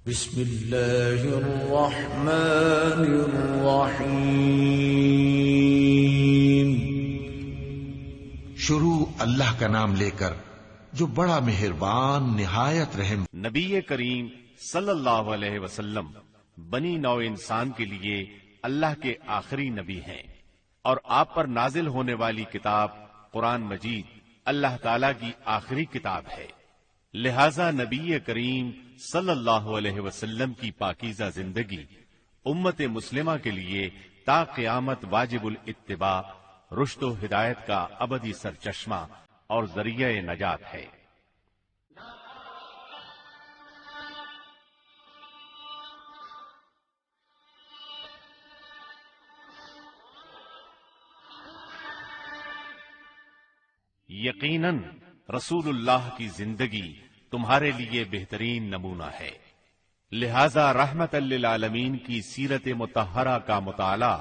بسم اللہ الرحمن الرحیم۔ شروع اللہ کا نام لے کر جو بڑا مہربان نہایت رحم۔ نبی کریم صلی اللہ علیہ وسلم بنی نوع انسان کے لیے اللہ کے آخری نبی ہیں، اور آپ پر نازل ہونے والی کتاب قرآن مجید اللہ تعالی کی آخری کتاب ہے، لہذا نبی کریم صلی اللہ علیہ وسلم کی پاکیزہ زندگی امت مسلمہ کے لیے تا قیامت واجب الاتباع، رشد و ہدایت کا ابدی سرچشمہ اور ذریعہ نجات ہے۔ یقیناً رسول اللہ کی زندگی تمہارے لیے بہترین نمونہ ہے، لہذا رحمت للعالمین کی سیرت مطہرہ کا مطالعہ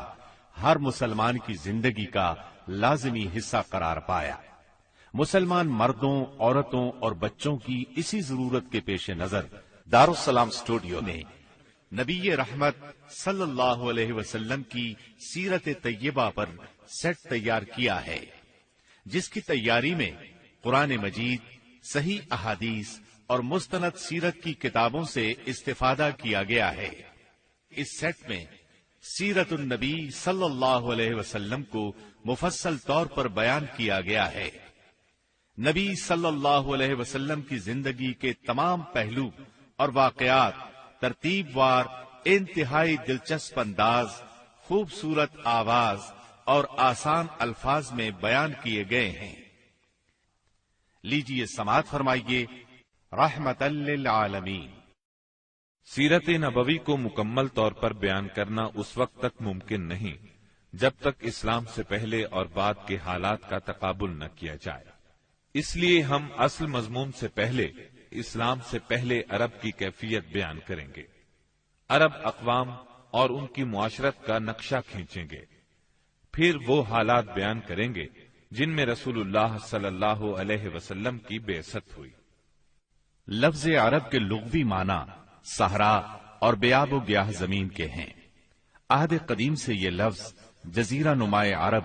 ہر مسلمان کی زندگی کا لازمی حصہ قرار پایا۔ مسلمان مردوں، عورتوں اور بچوں کی اسی ضرورت کے پیش نظر دارالسلام اسٹوڈیو نے نبی رحمت صلی اللہ علیہ وسلم کی سیرت طیبہ پر سیٹ تیار کیا ہے، جس کی تیاری میں قرآن مجید، صحیح احادیث اور مستند سیرت کی کتابوں سے استفادہ کیا گیا ہے۔ اس سیٹ میں سیرت النبی صلی اللہ علیہ وسلم کو مفصل طور پر بیان کیا گیا ہے۔ نبی صلی اللہ علیہ وسلم کی زندگی کے تمام پہلو اور واقعات ترتیب وار انتہائی دلچسپ انداز، خوبصورت آواز اور آسان الفاظ میں بیان کیے گئے ہیں۔ لیجیے سماعت فرمائیے رحمت للعالمین۔ سیرت نبوی کو مکمل طور پر بیان کرنا اس وقت تک ممکن نہیں جب تک اسلام سے پہلے اور بعد کے حالات کا تقابل نہ کیا جائے، اس لیے ہم اصل مضمون سے پہلے اسلام سے پہلے عرب کی کیفیت بیان کریں گے، عرب اقوام اور ان کی معاشرت کا نقشہ کھینچیں گے، پھر وہ حالات بیان کریں گے جن میں رسول اللہ صلی اللہ علیہ وسلم کی بعثت ہوئی۔ لفظ عرب کے لغوی معنی صحرا اور بیاب و گیاہ زمین کے ہیں۔ عہد قدیم سے یہ لفظ جزیرہ نمائے عرب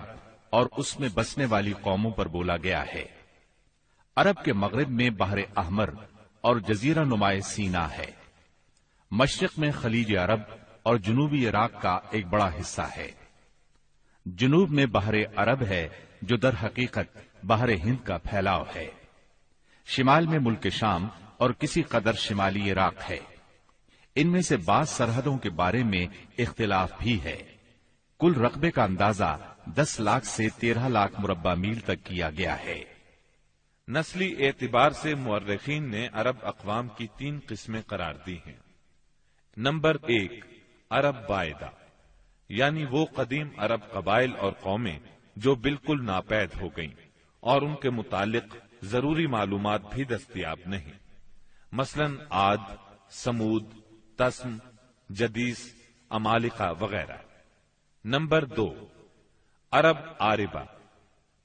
اور اس میں بسنے والی قوموں پر بولا گیا ہے۔ عرب کے مغرب میں بحر احمر اور جزیرہ نمائے سینا ہے۔ مشرق میں خلیج عرب اور جنوبی عراق کا ایک بڑا حصہ ہے۔ جنوب میں بحر عرب ہے جو در حقیقت بحر ہند کا پھیلاؤ ہے۔ شمال میں ملک شام اور کسی قدر شمالی عراق ہے۔ ان میں سے بعض سرحدوں کے بارے میں اختلاف بھی ہے۔ کل رقبے کا اندازہ 10 لاکھ سے 13 لاکھ مربع میل تک کیا گیا ہے۔ نسلی اعتبار سے مورخین نے عرب اقوام کی 3 قسمیں قرار دی ہیں۔ نمبر 1، عرب بائدہ، یعنی وہ قدیم عرب قبائل اور قومیں جو بالکل ناپید ہو گئیں اور ان کے متعلق ضروری معلومات بھی دستیاب نہیں، مثلا عاد، سمود، تسم، جدیس، عمالقہ وغیرہ۔ نمبر 2، عرب عاربہ،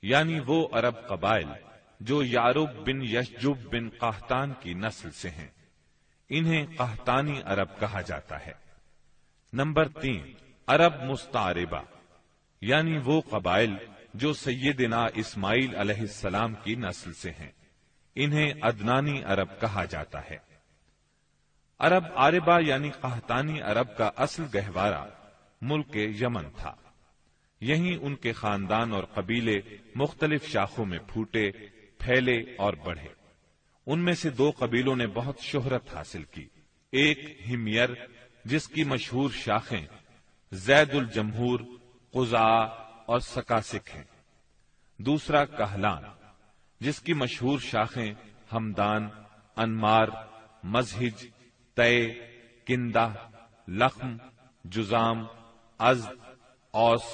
یعنی وہ عرب قبائل جو یعرب بن یشجب بن قحطان کی نسل سے ہیں، انہیں قحطانی عرب کہا جاتا ہے۔ نمبر 3، عرب مستعربہ، یعنی وہ قبائل جو سیدنا اسماعیل علیہ السلام کی نسل سے ہیں، انہیں عدنانی عرب کہا جاتا ہے۔ عرب عاربہ یعنی قحطانی عرب کا اصل گہوارہ ملک یمن تھا۔ یہیں ان کے خاندان اور قبیلے مختلف شاخوں میں پھوٹے، پھیلے اور بڑھے۔ ان میں سے 2 قبیلوں نے بہت شہرت حاصل کی، ایک ہمیر جس کی مشہور شاخیں زید الجمہور، قزاع اور سکاسک ہیں، دوسرا کہلان جس کی مشہور شاخیں ہمدان، انمار، مزہج، تے، کندہ، لخم، جزام، ازد، اوس،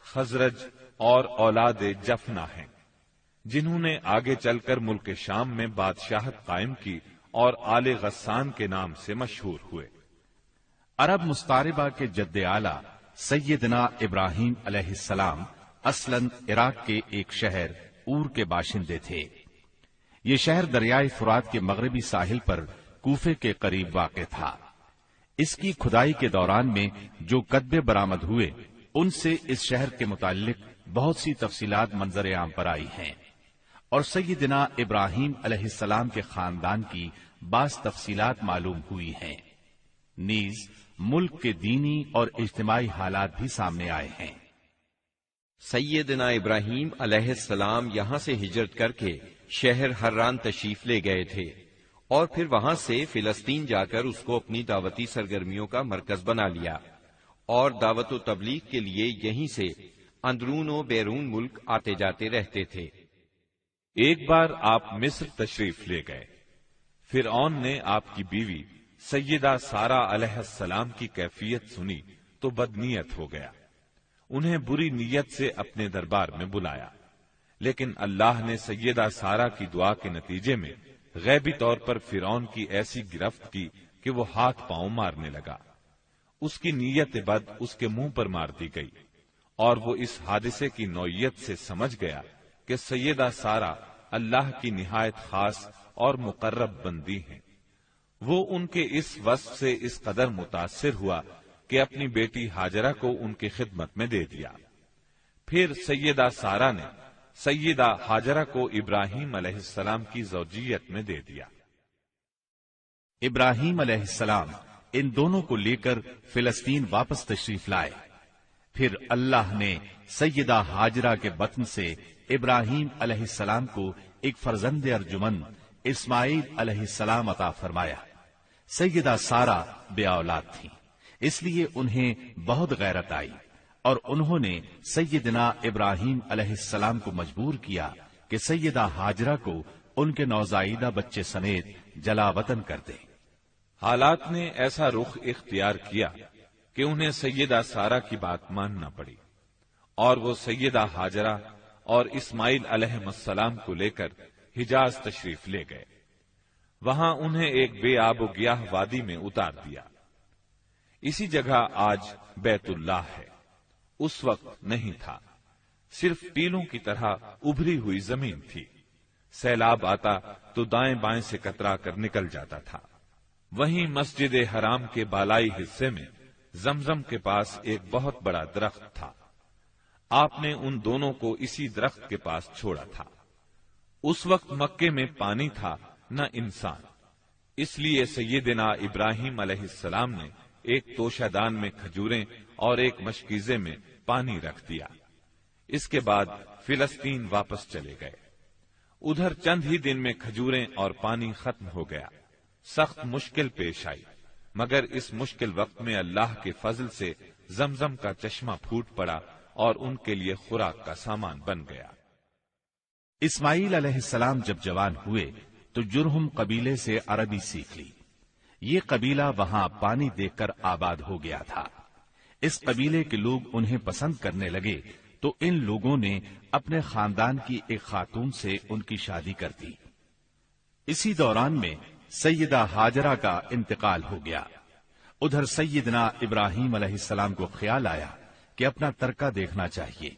خزرج اور اولاد جفنا ہیں، جنہوں نے آگے چل کر ملک شام میں بادشاہت قائم کی اور آل غسان کے نام سے مشہور ہوئے۔ عرب مستعربہ کے جد اعلی سیدنا ابراہیم علیہ السلام اصلاً عراق کے ایک شہر اور کے باشندے تھے۔ یہ شہر دریائے فرات کے مغربی ساحل پر کوفے کے قریب واقع تھا۔ اس کی کھدائی کے دوران میں جو کتبے برآمد ہوئے ان سے اس شہر کے متعلق بہت سی تفصیلات منظر عام پر آئی ہیں، اور سیدنا ابراہیم علیہ السلام کے خاندان کی بعض تفصیلات معلوم ہوئی ہیں، نیز ملک کے دینی اور اجتماعی حالات بھی سامنے آئے ہیں۔ سیدنا ابراہیم علیہ السلام یہاں سے ہجرت کر کے شہر حران تشریف لے گئے تھے اور پھر وہاں سے فلسطین جا کر اس کو اپنی دعوتی سرگرمیوں کا مرکز بنا لیا، اور دعوت و تبلیغ کے لیے یہیں سے اندرون و بیرون ملک آتے جاتے رہتے تھے۔ ایک بار آپ مصر تشریف لے گئے۔ فرعون نے آپ کی بیوی سیدہ سارہ علیہ السلام کی کیفیت سنی تو بدنیت ہو گیا، انہیں بری نیت سے اپنے دربار میں بلایا، لیکن اللہ نے سیدہ سارہ کی دعا کے نتیجے میں غیبی طور پر فرعون کی ایسی گرفت کی کہ وہ ہاتھ پاؤں مارنے لگا۔ اس کی نیت بد اس کے منہ پر مار دی گئی، اور وہ اس حادثے کی نوعیت سے سمجھ گیا کہ سیدہ سارہ اللہ کی نہایت خاص اور مقرب بندی ہیں۔ وہ ان کے اس وصف سے اس قدر متاثر ہوا کہ اپنی بیٹی ہاجرہ کو ان کی خدمت میں دے دیا۔ پھر سیدہ سارہ نے سیدہ ہاجرہ کو ابراہیم علیہ السلام کی زوجیت میں دے دیا۔ ابراہیم علیہ السلام ان دونوں کو لے کر فلسطین واپس تشریف لائے۔ پھر اللہ نے سیدہ ہاجرہ کے بطن سے ابراہیم علیہ السلام کو ایک فرزند ارجمند اسماعیل علیہ السلام عطا فرمایا۔ سیدہ سارہ بے اولاد تھیں، اس لیے انہیں بہت غیرت آئی، اور انہوں نے سیدنا ابراہیم علیہ السلام کو مجبور کیا کہ سیدہ ہاجرہ کو ان کے نوزائیدہ بچے سمیت جلا وطن کر دیں۔ حالات نے ایسا رخ اختیار کیا کہ انہیں سیدہ سارہ کی بات ماننا پڑی، اور وہ سیدہ ہاجرہ اور اسماعیل علیہ السلام کو لے کر حجاز تشریف لے گئے۔ وہاں انہیں ایک بے آب و گیاہ وادی میں اتار دیا۔ اسی جگہ آج بیت اللہ ہے، اس وقت نہیں تھا، صرف ٹیلوں کی طرح ابھری ہوئی زمین تھی۔ سیلاب آتا تو دائیں بائیں سے کترا کر نکل جاتا تھا۔ وہیں مسجد حرام کے بالائی حصے میں زمزم کے پاس ایک بہت بڑا درخت تھا۔ آپ نے ان دونوں کو اسی درخت کے پاس چھوڑا تھا۔ اس وقت مکے میں پانی تھا نہ انسان، اس لیے سیدنا ابراہیم علیہ السلام نے ایک توشہ دان میں کھجوریں اور ایک مشکیزے میں پانی رکھ دیا۔ اس کے بعد فلسطین واپس چلے گئے۔ ادھر چند ہی دن میں کھجوریں اور پانی ختم ہو گیا۔ سخت مشکل پیش آئی، مگر اس مشکل وقت میں اللہ کے فضل سے زمزم کا چشمہ پھوٹ پڑا اور ان کے لیے خوراک کا سامان بن گیا۔ اسماعیل علیہ السلام جب جوان ہوئے تو جرہم قبیلے سے عربی سیکھ لی۔ یہ قبیلہ وہاں پانی دیکھ کر آباد ہو گیا تھا۔ اس قبیلے کے لوگ انہیں پسند کرنے لگے تو ان لوگوں نے اپنے خاندان کی ایک خاتون سے ان کی شادی کر دی۔ اسی دوران میں سیدہ ہاجرہ کا انتقال ہو گیا۔ ادھر سیدنا ابراہیم علیہ السلام کو خیال آیا کہ اپنا ترکہ دیکھنا چاہیے،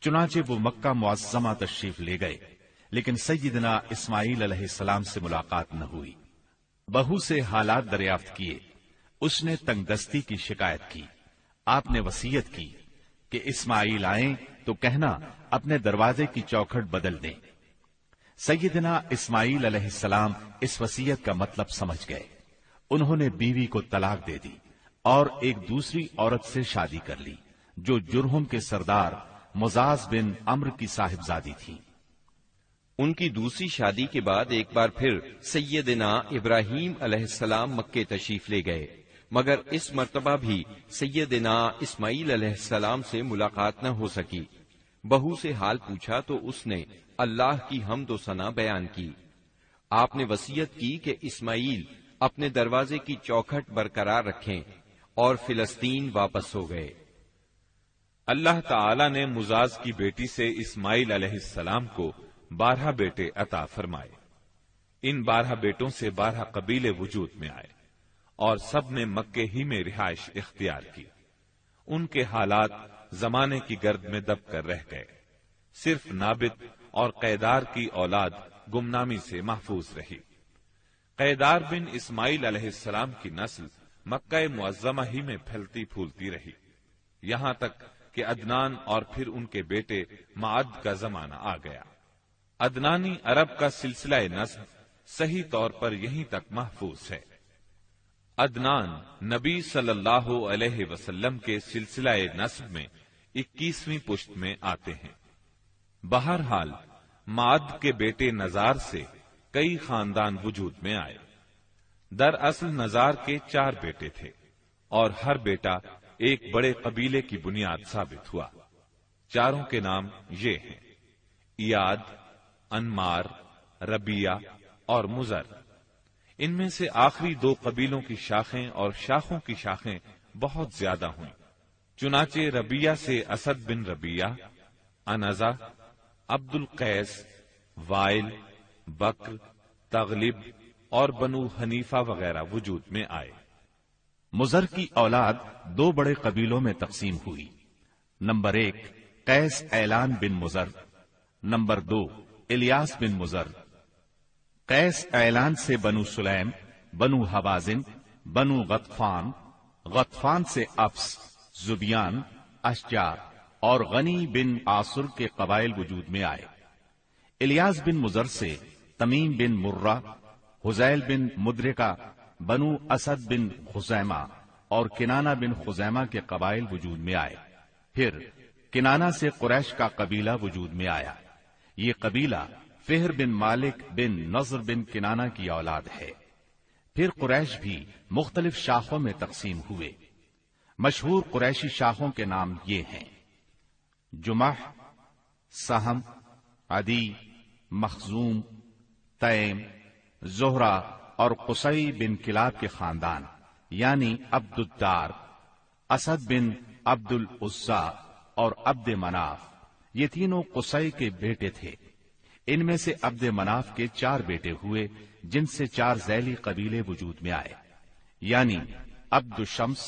چنانچہ وہ مکہ معظمہ تشریف لے گئے، لیکن سیدنا اسماعیل علیہ السلام سے ملاقات نہ ہوئی۔ بہو سے حالات دریافت کیے، اس نے تنگ دستی کی شکایت کی۔ آپ نے وصیت کی کہ اسماعیل آئیں تو کہنا اپنے دروازے کی چوکھٹ بدل دیں۔ سیدنا اسماعیل علیہ السلام اس وصیت کا مطلب سمجھ گئے۔ انہوں نے بیوی کو طلاق دے دی اور ایک دوسری عورت سے شادی کر لی جو جرہم کے سردار مزاز بن عمرو کی صاحبزادی تھی۔ ان کی دوسری شادی کے بعد ایک بار پھر سیدنا ابراہیم علیہ السلام مکے تشریف لے گئے، مگر اس مرتبہ بھی سیدنا اسماعیل علیہ السلام سے ملاقات نہ ہو سکی۔ بہو سے حال پوچھا تو اس نے اللہ کی حمد و ثنا بیان کی۔ آپ نے وصیت کی کہ اسماعیل اپنے دروازے کی چوکھٹ برقرار رکھیں، اور فلسطین واپس ہو گئے۔ اللہ تعالی نے مزاز کی بیٹی سے اسماعیل علیہ السلام کو 12 بیٹے عطا فرمائے۔ ان 12 بیٹوں سے 12 قبیلے وجود میں آئے اور سب نے مکے ہی میں رہائش اختیار کی۔ ان کے حالات زمانے کی گرد میں دب کر رہ گئے۔ صرف نابت اور قیدار کی اولاد گمنامی سے محفوظ رہی۔ قیدار بن اسماعیل علیہ السلام کی نسل مکہ معظمہ ہی میں پھیلتی پھولتی رہی، یہاں تک کہ عدنان اور پھر ان کے بیٹے معد کا زمانہ آ گیا۔ عدنانی عرب کا سلسلہ نسب صحیح طور پر یہیں تک محفوظ ہے۔ عدنان نبی صلی اللہ علیہ وسلم کے سلسلہ نسب میں 21ویں پشت میں آتے ہیں۔ بہرحال معد کے بیٹے نزار سے کئی خاندان وجود میں آئے۔ دراصل نزار کے 4 بیٹے تھے اور ہر بیٹا ایک بڑے قبیلے کی بنیاد ثابت ہوا۔ چاروں کے نام یہ ہیں: ایاد، انمار، ربیہ اور مزر۔ ان میں سے آخری 2 قبیلوں کی شاخیں اور شاخوں کی شاخیں بہت زیادہ ہوئیں۔ چنانچہ ربیہ سے اسد بن ربیہ، انزا، عبد القیس، وائل، بکر، تغلب اور بنو حنیفہ وغیرہ وجود میں آئے۔ مزر کی اولاد 2 بڑے قبیلوں میں تقسیم ہوئی۔ نمبر 1 قیس اعلان بن مزر، نمبر 2 الیاس بن مزر۔ قیس اعلان سے بنو سلیم، بنو حوازن، بنو غطفان، غطفان سے افس، زبیان، اشجار اور غنی بن عاصر کے قبائل وجود میں آئے۔ الیاس بن مزر سے تمیم بن مرہ، حزیل بن مدرکہ، بنو اسد بن خزیمہ اور کنانہ بن خزیمہ کے قبائل وجود میں آئے۔ پھر کنانہ سے قریش کا قبیلہ وجود میں آیا۔ یہ قبیلہ فہر بن مالک بن نضر بن کنانہ کی اولاد ہے۔ پھر قریش بھی مختلف شاخوں میں تقسیم ہوئے۔ مشہور قریشی شاخوں کے نام یہ ہیں: جمح، سہم، عدی، مخزوم، تیم، زہرہ اور قصی بن کلاب کے خاندان یعنی عبد الدار، اسد بن عبد العزا اور عبد مناف۔ یہ تینوں قصی کے بیٹے تھے۔ ان میں سے عبد مناف کے 4 بیٹے ہوئے، جن سے 4 ذیلی قبیلے وجود میں آئے، یعنی عبد الشمس،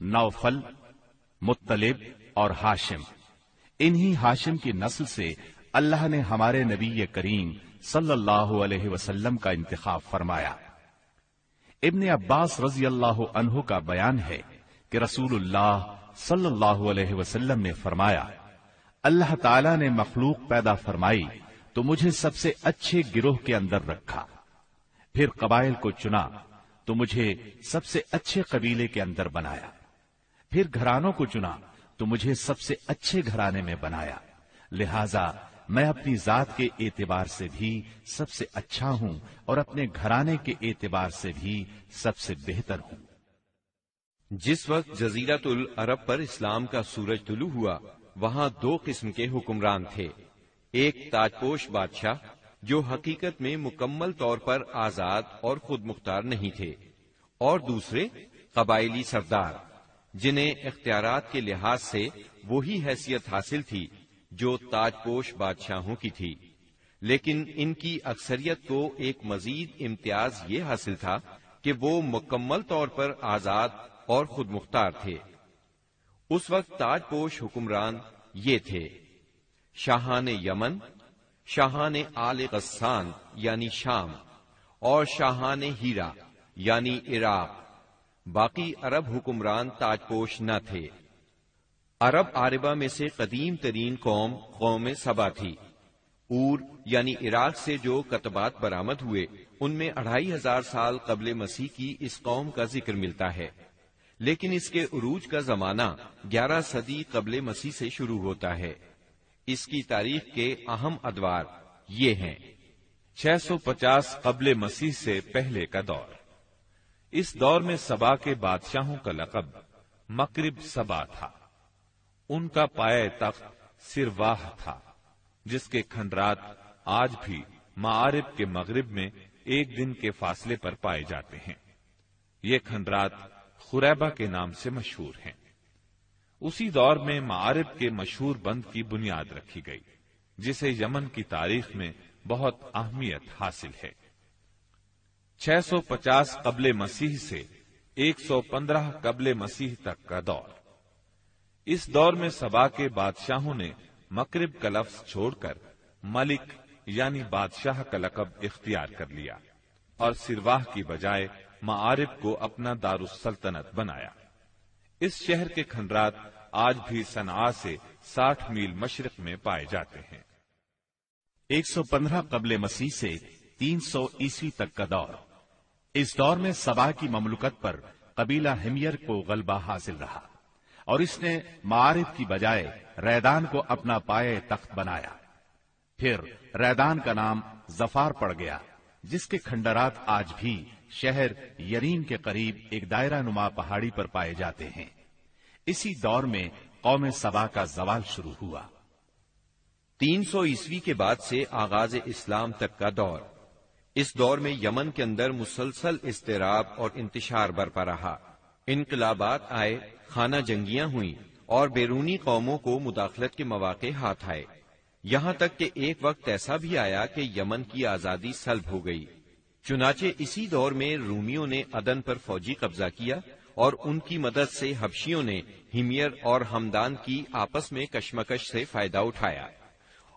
نوفل، مطلب اور ہاشم۔ انہی ہاشم کی نسل سے اللہ نے ہمارے نبی کریم صلی اللہ علیہ وسلم کا انتخاب فرمایا۔ ابن عباس رضی اللہ عنہ کا بیان ہے کہ رسول اللہ صلی اللہ علیہ وسلم نے فرمایا، اللہ تعالی نے مخلوق پیدا فرمائی تو مجھے سب سے اچھے گروہ کے اندر رکھا، پھر قبائل کو چنا تو مجھے سب سے اچھے قبیلے کے اندر بنایا، پھر گھرانوں کو چنا تو مجھے سب سے اچھے گھرانے میں بنایا، لہذا میں اپنی ذات کے اعتبار سے بھی سب سے اچھا ہوں اور اپنے گھرانے کے اعتبار سے بھی سب سے بہتر ہوں۔ جس وقت جزیرۃ العرب پر اسلام کا سورج طلوع ہوا، وہاں 2 قسم کے حکمران تھے۔ ایک تاجپوش بادشاہ جو حقیقت میں مکمل طور پر آزاد اور خود مختار نہیں تھے، اور دوسرے قبائلی سردار جنہیں اختیارات کے لحاظ سے وہی حیثیت حاصل تھی جو تاجپوش بادشاہوں کی تھی، لیکن ان کی اکثریت کو ایک مزید امتیاز یہ حاصل تھا کہ وہ مکمل طور پر آزاد اور خود مختار تھے۔ اس وقت تاجپوش حکمران یہ تھے: شاہان یمن، شاہان آل غسان یعنی شام، اور شاہان ہیرا یعنی عراق۔ باقی عرب حکمران تاجپوش نہ تھے۔ عرب عاربہ میں سے قدیم ترین قوم سبا تھی۔ اور یعنی عراق سے جو کتبات برآمد ہوئے ان میں 2500 سال قبل مسیح کی اس قوم کا ذکر ملتا ہے، لیکن اس کے عروج کا زمانہ 11 صدی قبل مسیح سے شروع ہوتا ہے۔ اس کی تاریخ کے اہم ادوار یہ ہیں: 650 قبل مسیح سے پہلے کا دور۔ اس دور میں سبا کے بادشاہوں کا لقب مکرب سبا تھا۔ ان کا پایہ تخت سرواہ تھا، جس کے کھنڈرات آج بھی معارب کے مغرب میں 1 دن کے فاصلے پر پائے جاتے ہیں۔ یہ کھنڈرات خریبہ کے نام سے مشہور ہیں۔ اسی دور میں معارب کے مشہور بند کی بنیاد رکھی گئی، جسے یمن کی تاریخ میں بہت اہمیت حاصل ہے۔ 650 قبل مسیح سے 115 قبل مسیح تک کا دور۔ اس دور میں سبا کے بادشاہوں نے مکرب کا لفظ چھوڑ کر ملک یعنی بادشاہ کا لقب اختیار کر لیا، اور سرواہ کی بجائے معارب کو اپنا دارالسلطنت بنایا۔ اس شہر کے کھنڈرات آج بھی صنعاء سے 60 میل مشرق میں پائے جاتے ہیں۔ 115 قبل مسیح سے 300 عیسوی تک کا دور۔ اس دور میں سبا کی مملکت پر قبیلہ ہمیر کو غلبہ حاصل رہا اور اس نے معارب کی بجائے ریدان کو اپنا پائے تخت بنایا۔ پھر ریدان کا نام ظفار پڑ گیا، جس کے کھنڈرات آج بھی شہر یرین کے قریب ایک دائرہ نما پہاڑی پر پائے جاتے ہیں۔ اسی دور میں قوم سبا کا زوال شروع ہوا۔ 300 عیسوی کے بعد سے آغاز اسلام تک کا دور۔ اس دور میں یمن کے اندر مسلسل اضطراب اور انتشار برپا رہا۔ انقلابات آئے، خانہ جنگیاں ہوئیں اور بیرونی قوموں کو مداخلت کے مواقع ہاتھ آئے، یہاں تک کہ ایک وقت ایسا بھی آیا کہ یمن کی آزادی سلب ہو گئی۔ چنانچہ اسی دور میں رومیوں نے عدن پر فوجی قبضہ کیا اور ان کی مدد سے حبشیوں نے ہمیر اور ہمدان کی آپس میں کشمکش سے فائدہ اٹھایا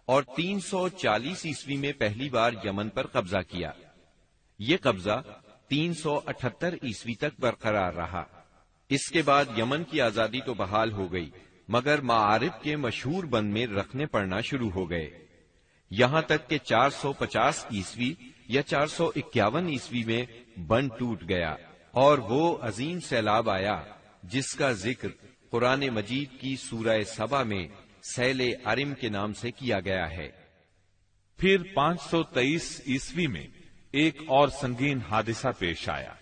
اور 340 عیسوی میں پہلی بار یمن پر قبضہ کیا۔ یہ قبضہ 378 عیسوی تک برقرار رہا۔ اس کے بعد یمن کی آزادی تو بحال ہو گئی، مگر معارب کے مشہور بند میں رکھنے پڑنا شروع ہو گئے، یہاں تک کہ 450 عیسوی یا 451 عیسوی میں بند ٹوٹ گیا اور وہ عظیم سیلاب آیا جس کا ذکر قرآن مجید کی سورہ سبا میں سیل ارم کے نام سے کیا گیا ہے۔ پھر 523 عیسوی میں ایک اور سنگین حادثہ پیش آیا،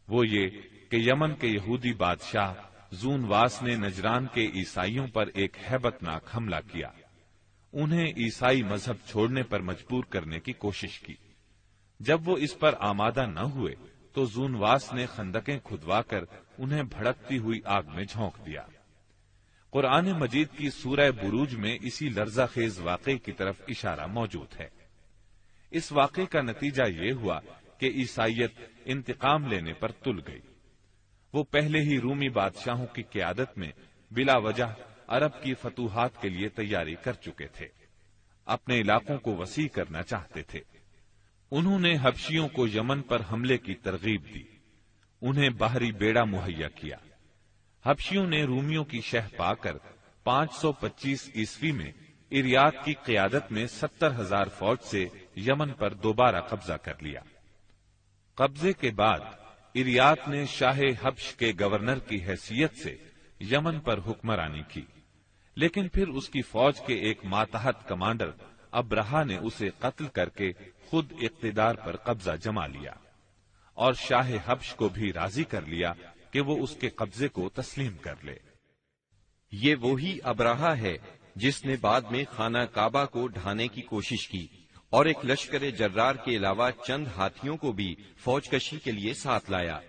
وہ یہ کہ یمن کے یہودی بادشاہ زون واس نے نجران کے عیسائیوں پر ایک ہیبت ناک حملہ کیا، انہیں عیسائی مذہب چھوڑنے پر مجبور کرنے کی کوشش کی۔ جب وہ اس پر آمادہ نہ ہوئے تو زون واس نے خندقیں کھدوا کر انہیں بھڑکتی ہوئی آگ میں جھونک دیا۔ قرآن مجید کی سورہ بروج میں اسی لرزہ خیز واقعے کی طرف اشارہ موجود ہے۔ اس واقعے کا نتیجہ یہ ہوا کہ عیسائیت انتقام لینے پر تل گئی۔ وہ پہلے ہی رومی بادشاہوں کی قیادت میں بلا وجہ عرب کی فتوحات کے لیے تیاری کر چکے تھے، اپنے علاقوں کو وسیع کرنا چاہتے تھے۔ انہوں نے حبشیوں کو یمن پر حملے کی ترغیب دی، انہیں باہری بیڑا مہیا کیا۔ حبشیوں نے رومیوں کی شہ پا کر 525 عیسوی میں اریات کی قیادت میں 70,000 فوج سے یمن پر دوبارہ قبضہ کر لیا۔ قبضے کے بعد اریات نے شاہ حبش کے گورنر کی حیثیت سے یمن پر حکمرانی کی، لیکن پھر اس کی فوج کے ایک ماتحت کمانڈر ابرہا نے اسے قتل کر کے خود اقتدار پر قبضہ جما لیا اور شاہ حبش کو بھی راضی کر لیا کہ وہ اس کے قبضے کو تسلیم کر لے۔ یہ وہی ابرہا ہے جس نے بعد میں خانہ کعبہ کو ڈھانے کی کوشش کی اور ایک لشکر جرار کے علاوہ چند ہاتھیوں کو بھی فوج کشی کے لیے ساتھ لایا،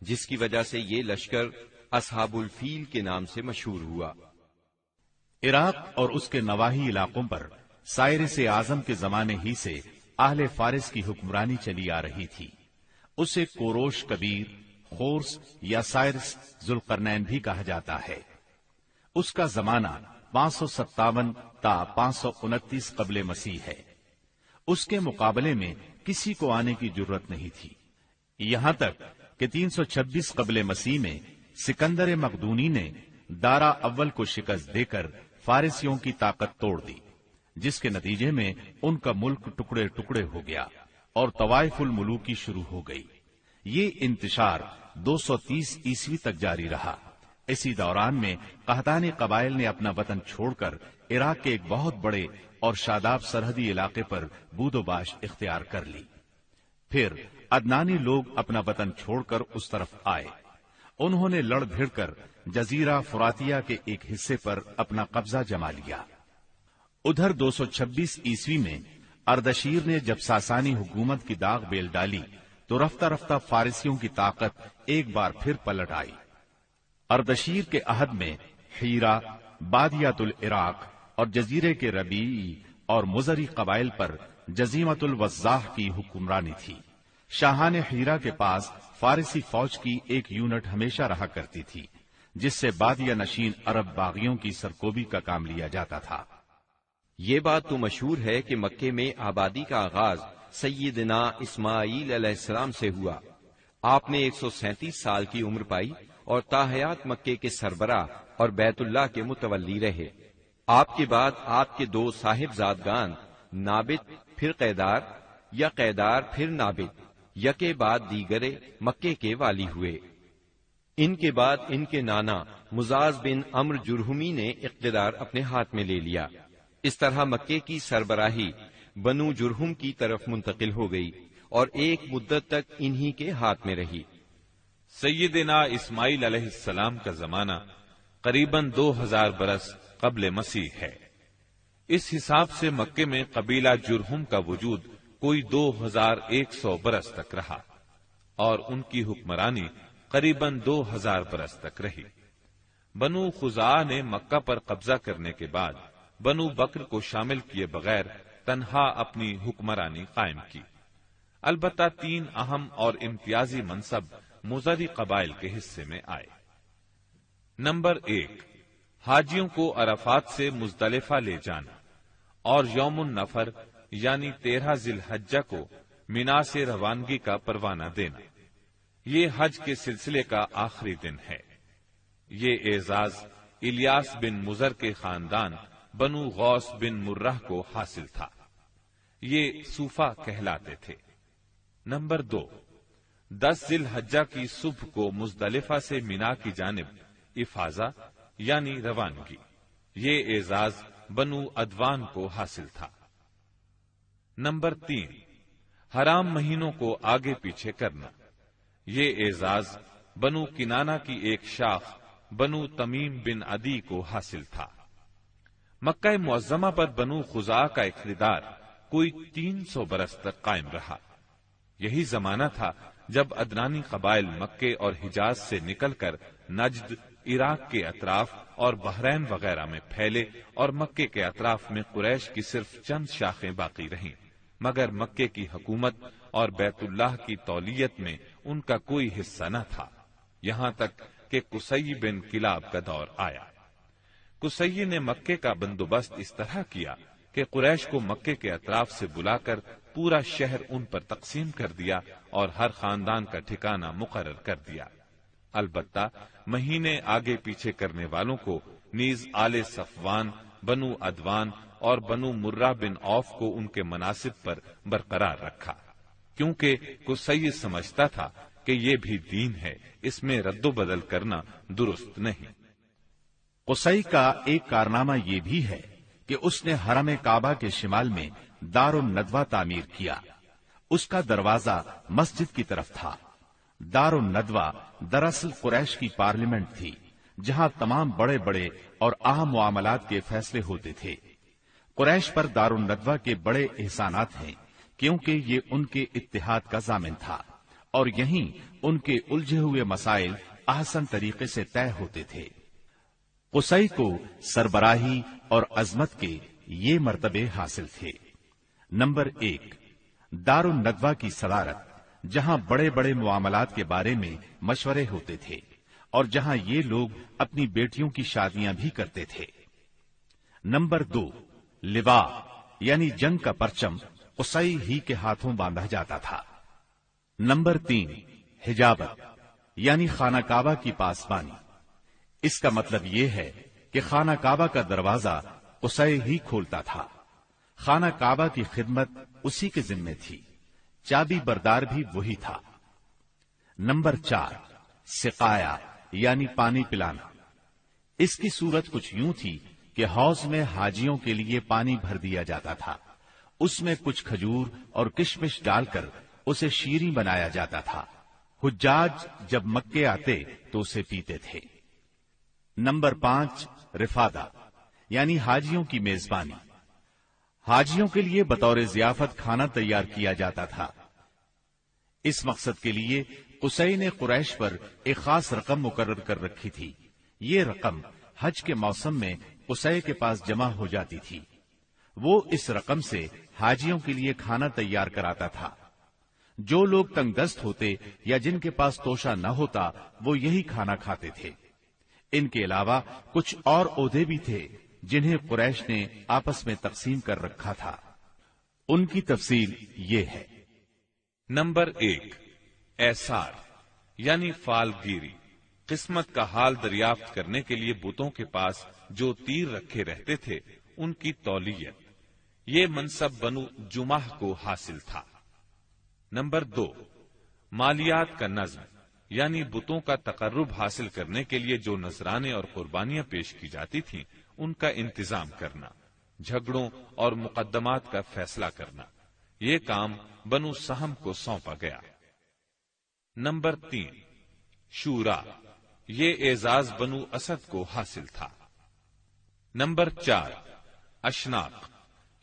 جس کی وجہ سے یہ لشکر اصحاب الفیل کے نام سے مشہور ہوا۔ عراق اور اس کے نواحی علاقوں پر سائرس اعظم کے زمانے ہی سے اہل فارس کی حکمرانی چلی آ رہی تھی۔ اسے کوروش کبیر، خورس یا سائرس ذوالقرنین بھی کہا جاتا ہے۔ اس کا زمانہ 557 تا 529 قبل مسیح ہے۔ اس کے مقابلے میں کسی کو آنے کی جرت نہیں تھی، یہاں تک کہ 326 قبل مسیح میں سکندر مقدونی نے دارا اول کو شکست دے کر فارسیوں کی طاقت توڑ دی، جس کے نتیجے میں ان کا ملک ٹکڑے ٹکڑے ہو گیا اور طوائف الملوکی شروع ہو گئی۔ یہ انتشار 230 عیسوی تک جاری رہا۔ اسی دوران میں قحطانی قبائل نے اپنا وطن چھوڑ کر عراق کے ایک بہت بڑے اور شاداب سرحدی علاقے پر بود و باش اختیار کر لی۔ پھر عدنانی لوگ اپنا وطن چھوڑ کر اس طرف آئے، انہوں نے لڑ بھیڑ کر جزیرہ فراتیہ کے ایک حصے پر اپنا قبضہ جما لیا۔ ادھر 226 عیسوی میں اردشیر نے جب ساسانی حکومت کی داغ بیل ڈالی تو رفتہ رفتہ فارسیوں کی طاقت ایک بار پھر پلٹ آئی۔ اردشیر کے عہد میں حیرہ، بادیات العراق اور جزیرے کے ربیعی اور مزری قبائل پر جزیمت الوضاح کی حکمرانی تھی۔ شاہان حیرہ کے پاس فارسی فوج کی ایک یونٹ ہمیشہ رہا کرتی تھی، جس سے بادیہ نشین عرب باغیوں کی سرکوبی کا کام لیا جاتا تھا۔ یہ بات تو مشہور ہے کہ مکے میں آبادی کا آغاز سیدنا اسماعیل علیہ السلام سے ہوا۔ آپ نے 137 سال کی عمر پائی اور تاحیات مکے کے سربراہ اور بیت اللہ کے متولی رہے۔ آپ کے بعد آپ کے 2 صاحبزادگان نابت پھر قیدار یا قیدار پھر نابت یکے بعد دیگرے مکے کے والی ہوئے۔ ان کے بعد ان کے نانا مزاز بن عمرو جرہمی نے اقتدار اپنے ہاتھ میں لے لیا۔ اس طرح مکے کی سربراہی بنو جرہم کی طرف منتقل ہو گئی اور ایک مدت تک انہی کے ہاتھ میں رہی۔ سیدنا اسماعیل علیہ السلام کا زمانہ قریباً 2000 برس قبل مسیح ہے۔ اس حساب سے مکے میں قبیلہ جرہم کا وجود کوئی 2100 برس تک رہا اور ان کی حکمرانی قریباً 2000 برس تک رہی۔ بنو خزاعہ نے مکہ پر قبضہ کرنے کے بعد بنو بکر کو شامل کیے بغیر تنہا اپنی حکمرانی قائم کی۔ البتہ 3 اہم اور امتیازی منصب مضری قبائل کے حصے میں آئے۔ نمبر 1، حاجیوں کو عرفات سے مزدلفہ لے جانا اور یوم النفر یعنی 13 ذی الحجہ کو مینا سے روانگی کا پروانہ دینا۔ یہ حج کے سلسلے کا آخری دن ہے۔ یہ اعزاز الیاس بن مضر کے خاندان بنو غوث بن مرہ کو حاصل تھا۔ یہ صوفہ کہلاتے تھے۔ نمبر 2، 10 ذی الحجہ کی صبح کو مزدلفہ سے مینا کی جانب افاضہ یعنی روانگی۔ یہ اعزاز بنو ادوان کو حاصل تھا۔ نمبر 3، حرام مہینوں کو آگے پیچھے کرنا۔ یہ اعزاز بنو کنانہ کی ایک شاخ بنو تمیم بن عدی کو حاصل تھا۔ مکہ معظمہ پر بنو خزاعہ کا اقتدار کوئی 300 برس تک قائم رہا۔ یہی زمانہ تھا جب ادنانی قبائل مکے اور حجاز سے نکل کر نجد، عراق کے اطراف اور بحرین وغیرہ میں پھیلے اور مکے کے اطراف میں قریش کی صرف چند شاخیں باقی رہیں، مگر مکے کی حکومت اور بیت اللہ کی تولیت میں ان کا کوئی حصہ نہ تھا، یہاں تک کہ قصی بن کلاب کا دور آیا۔ قصی نے مکے کا بندوبست اس طرح کیا کہ قریش کو مکے کے اطراف سے بلا کر پورا شہر ان پر تقسیم کر دیا اور ہر خاندان کا ٹھکانہ مقرر کر دیا۔ البتہ مہینے آگے پیچھے کرنے والوں کو نیز آل صفوان، بنو ادوان اور بنو مرہ بن عوف کو ان کے مناصب پر برقرار رکھا، کیونکہ قصی سمجھتا تھا کہ یہ بھی دین ہے، اس میں رد و بدل کرنا درست نہیں۔ قصی کا ایک کارنامہ یہ بھی ہے کہ اس نے حرم کعبہ کے شمال میں دار الندوہ تعمیر کیا۔ اس کا دروازہ مسجد کی طرف تھا۔ دار الندوہ دراصل قریش کی پارلیمنٹ تھی، جہاں تمام بڑے بڑے اور اہم معاملات کے فیصلے ہوتے تھے۔ قریش پر دار الندوہ کے بڑے احسانات ہیں، کیونکہ یہ ان کے اتحاد کا ضامن تھا اور یہیں ان کے الجھے ہوئے مسائل احسن طریقے سے طے ہوتے تھے۔ قصی کو سربراہی اور عظمت کے یہ مرتبے حاصل تھے۔ نمبر 1، دار الندوہ کی صدارت، جہاں بڑے بڑے معاملات کے بارے میں مشورے ہوتے تھے اور جہاں یہ لوگ اپنی بیٹیوں کی شادیاں بھی کرتے تھے۔ نمبر 2، لوا یعنی جنگ کا پرچم قصی ہی کے ہاتھوں باندھا جاتا تھا۔ نمبر 3، حجابت یعنی خانہ کعبہ کی پاسبانی۔ اس کا مطلب یہ ہے کہ خانہ کعبہ کا دروازہ قصی ہی کھولتا تھا۔ خانہ کعبہ کی خدمت اسی کے ذمے تھی، چابی بردار بھی وہی تھا۔ نمبر 4، سقایا یعنی پانی پلانا۔ اس کی صورت کچھ یوں تھی کہ حوض میں حاجیوں کے لیے پانی بھر دیا جاتا تھا، اس میں کچھ کھجور اور کشمش ڈال کر اسے شیریں بنایا جاتا تھا۔ حجاج جب مکے آتے تو اسے پیتے تھے۔ نمبر 5، رفادہ یعنی حاجیوں کی میزبانی۔ حاجیوں کے لیے بطور ضیافت کھانا تیار کیا جاتا تھا۔ اس مقصد کے لیے قصی نے قریش پر ایک خاص رقم مقرر کر رکھی تھی۔ یہ رقم حج کے موسم میں قصی کے پاس جمع ہو جاتی تھی۔ وہ اس رقم سے حاجیوں کے لیے کھانا تیار کراتا تھا۔ جو لوگ تنگ دست ہوتے یا جن کے پاس توشہ نہ ہوتا وہ یہی کھانا کھاتے تھے۔ ان کے علاوہ کچھ اور عہدے بھی تھے جنہیں قریش نے آپس میں تقسیم کر رکھا تھا۔ ان کی تفصیل یہ ہے۔ نمبر 1، ایسار یعنی فال گیری، قسمت کا حال دریافت کرنے کے لیے بتوں کے پاس جو تیر رکھے رہتے تھے ان کی تولیت، یہ منصب بنو جمح کو حاصل تھا۔ نمبر 2، مالیات کا نظم، یعنی بتوں کا تقرب حاصل کرنے کے لیے جو نذرانے اور قربانیاں پیش کی جاتی تھیں ان کا انتظام کرنا، جھگڑوں اور مقدمات کا فیصلہ کرنا، یہ کام بنو سہم کو سونپا گیا۔ نمبر 3، شورا، یہ اعزاز بنو اسد کو حاصل تھا۔ نمبر 4، اشناق،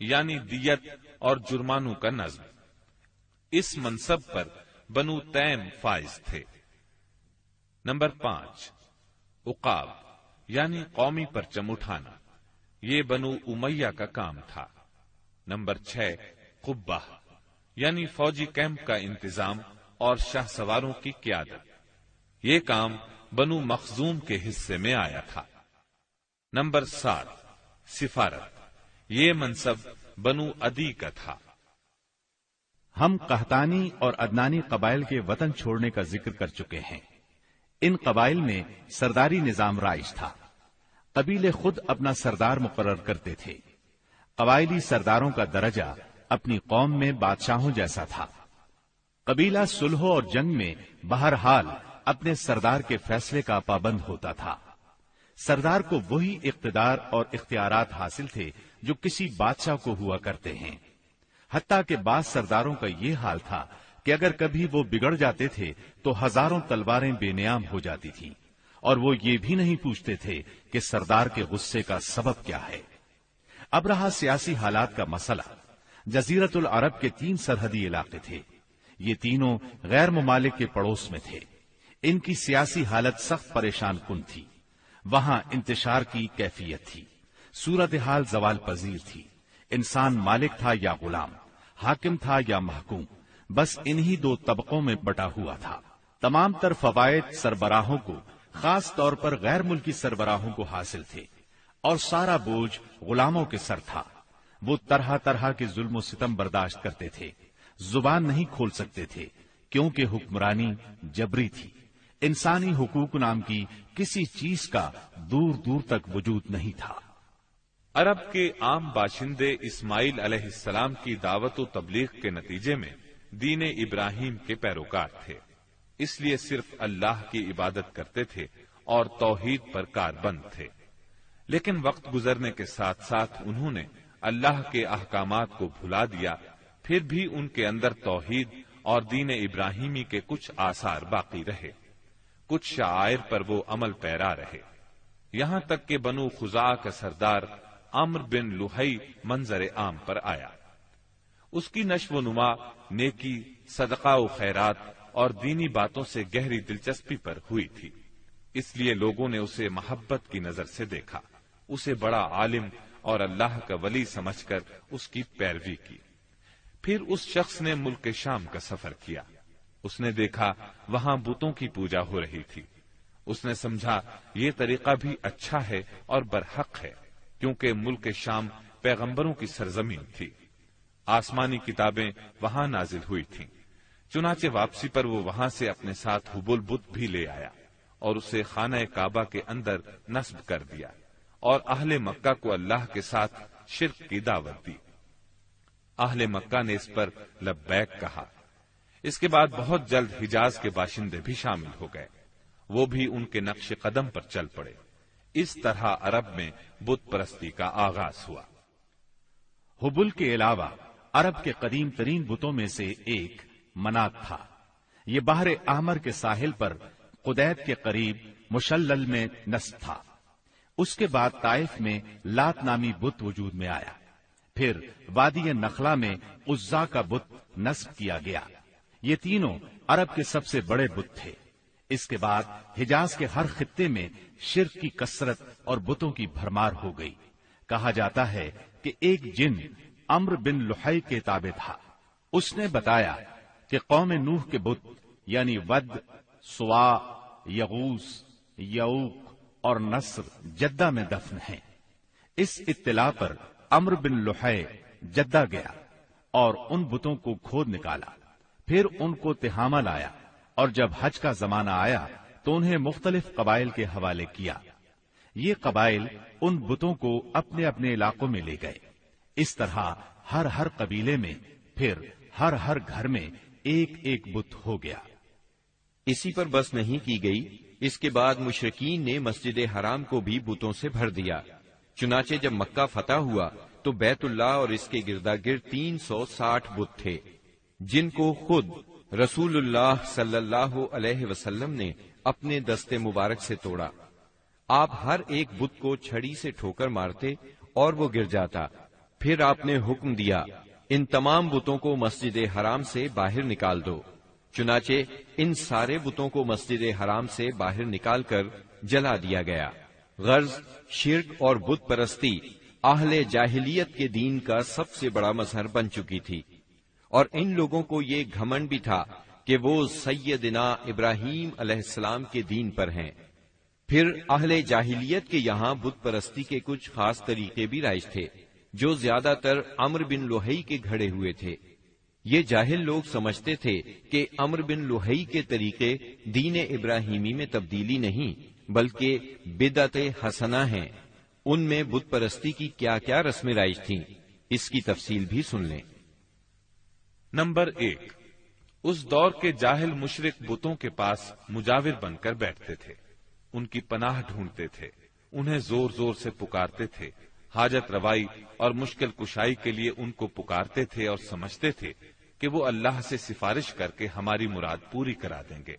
یعنی دیت اور جرمانوں کا نظم، اس منصب پر بنو تیم فائز تھے۔ نمبر 5، عقاب، یعنی قومی پرچم اٹھانا، یہ بنو امیہ کا کام تھا۔ نمبر 6، قبہ، یعنی فوجی کیمپ کا انتظام اور شاہ سواروں کی قیادت، یہ کام بنو مخزوم کے حصے میں آیا تھا۔ نمبر 7، سفارت، یہ منصب بنو عدی کا تھا۔ ہم قحطانی اور عدنانی قبائل کے وطن چھوڑنے کا ذکر کر چکے ہیں۔ ان قبائل میں سرداری نظام رائج تھا، قبیلے خود اپنا سردار مقرر کرتے تھے۔ قبائلی سرداروں کا درجہ اپنی قوم میں بادشاہوں جیسا تھا۔ قبیلہ صلح اور جنگ میں بہرحال اپنے سردار کے فیصلے کا پابند ہوتا تھا۔ سردار کو وہی اقتدار اور اختیارات حاصل تھے جو کسی بادشاہ کو ہوا کرتے ہیں، حتیٰ کہ بعض سرداروں کا یہ حال تھا کہ اگر کبھی وہ بگڑ جاتے تھے تو ہزاروں تلواریں بے نیام ہو جاتی تھیں، اور وہ یہ بھی نہیں پوچھتے تھے کہ سردار کے غصے کا سبب کیا ہے۔ اب رہا سیاسی حالات کا مسئلہ۔ جزیرت العرب کے 3 سرحدی علاقے تھے، یہ تینوں غیر ممالک کے پڑوس میں تھے۔ ان کی سیاسی حالت سخت پریشان کن تھی۔ وہاں انتشار کی کیفیت تھی، صورتحال زوال پذیر تھی۔ انسان مالک تھا یا غلام، حاکم تھا یا محکوم، بس انہی 2 طبقوں میں بٹا ہوا تھا۔ تمام تر فوائد سربراہوں کو، خاص طور پر غیر ملکی سربراہوں کو حاصل تھے، اور سارا بوجھ غلاموں کے سر تھا۔ وہ طرح طرح کے ظلم و ستم برداشت کرتے تھے، زبان نہیں کھول سکتے تھے کیونکہ حکمرانی جبری تھی۔ انسانی حقوق نام کی کسی چیز کا دور دور تک وجود نہیں تھا۔ عرب کے عام باشندے اسماعیل علیہ السلام کی دعوت و تبلیغ کے نتیجے میں دین ابراہیم کے پیروکار تھے، اس لیے صرف اللہ کی عبادت کرتے تھے اور توحید پر کاربند تھے۔ لیکن وقت گزرنے کے ساتھ ساتھ انہوں نے اللہ کے احکامات کو بھلا دیا، پھر بھی ان کے اندر توحید اور دین ابراہیمی کے کچھ آثار باقی رہے، کچھ شعائر پر وہ عمل پیرا رہے، یہاں تک کہ بنو خزاعہ کا سردار عمرو بن لحی منظر عام پر آیا۔ اس کی نشو و نما نیکی، صدقہ و خیرات اور دینی باتوں سے گہری دلچسپی پر ہوئی تھی، اس لیے لوگوں نے اسے محبت کی نظر سے دیکھا، اسے بڑا عالم اور اللہ کا ولی سمجھ کر اس کی پیروی کی۔ پھر اس شخص نے ملک شام کا سفر کیا، اس نے دیکھا وہاں بتوں کی پوجا ہو رہی تھی۔ اس نے سمجھا یہ طریقہ بھی اچھا ہے اور برحق ہے، کیونکہ ملک شام پیغمبروں کی سرزمین تھی، آسمانی کتابیں وہاں نازل ہوئی تھیں۔ چنانچہ واپسی پر وہ وہاں سے اپنے ساتھ حبل بت بھی لے آیا اور اسے خانہ کعبہ کے اندر نصب کر دیا، اور اہل مکہ کو اللہ کے ساتھ شرک کی دعوت دی۔ اہل مکہ نے اس پر لبیک کہا۔ اس کے بعد بہت جلد حجاز کے باشندے بھی شامل ہو گئے، وہ بھی ان کے نقش قدم پر چل پڑے۔ اس طرح عرب میں بت پرستی کا آغاز ہوا۔ حبل کے علاوہ عرب کے قدیم ترین بتوں میں سے ایک منات تھا۔ یہ بحر احمر کے ساحل پر قدید کے قریب مشلل میں نصب تھا۔ اس کے بعد طائف میں لات نامی بت وجود میں آیا، پھر وادی نخلا میں عزا کا بت نصب کیا گیا۔ یہ تینوں عرب کے سب سے بڑے بت تھے۔ اس کے بعد حجاز کے ہر خطے میں شرک کی کثرت اور بتوں کی بھرمار ہو گئی۔ کہا جاتا ہے کہ ایک جن عمرو بن لحی کے تابع تھا، اس نے بتایا کہ قوم نوح کے بت یعنی ود، سوا، یغوث، یعوق اور نصر جدہ میں دفن ہیں۔ اس اطلاع پر عمرو بن لحی جدہ گیا اور ان بتوں کو کھود نکالا، پھر ان کو تہامہ لایا اور جب حج کا زمانہ آیا تو انہیں مختلف قبائل کے حوالے کیا۔ یہ قبائل ان بتوں کو اپنے اپنے علاقوں میں لے گئے۔ اس طرح ہر قبیلے میں پھر ہر گھر میں ایک ایک بت ہو گیا۔ اسی پر بس نہیں کی گئی، اس کے بعد مشرکین نے مسجد حرام کو بھی بتوں سے بھر دیا۔ چنانچہ جب مکہ فتح ہوا تو بیت اللہ اور اس کے گردا گرد 360 بت تھے، جن کو خود رسول اللہ صلی اللہ علیہ وسلم نے اپنے دستے مبارک سے توڑا۔ آپ ہر ایک بت کو چھڑی سے ٹھوکر مارتے اور وہ گر جاتا۔ پھر آپ نے حکم دیا، ان تمام بتوں کو مسجد حرام سے باہر نکال دو۔ چنانچہ ان سارے بتوں کو مسجد حرام سے باہر نکال کر جلا دیا گیا۔ غرض شرک اور بت پرستی اہل جاہلیت کے دین کا سب سے بڑا مظہر بن چکی تھی، اور ان لوگوں کو یہ گھمنڈ بھی تھا کہ وہ سیدنا ابراہیم علیہ السلام کے دین پر ہیں۔ پھر اہل جاہلیت کے یہاں بت پرستی کے کچھ خاص طریقے بھی رائج تھے، جو زیادہ تر عمرو بن لوہی کے گھڑے ہوئے تھے۔ یہ جاہل لوگ سمجھتے تھے کہ عمرو بن لوہی کے طریقے دین ابراہیمی میں تبدیلی نہیں بلکہ بدعت حسنہ ہیں۔ ان میں بت پرستی کی کیا کیا رسمیں رائج تھیں، اس کی تفصیل بھی سن لیں۔ نمبر 1، اس دور کے جاہل مشرک بتوں کے پاس مجاور بن کر بیٹھتے تھے، ان کی پناہ ڈھونڈتے تھے، انہیں زور زور سے پکارتے تھے، حاجت روائی اور مشکل کشائی کے لیے ان کو پکارتے تھے اور سمجھتے تھے کہ وہ اللہ سے سفارش کر کے ہماری مراد پوری کرا دیں گے۔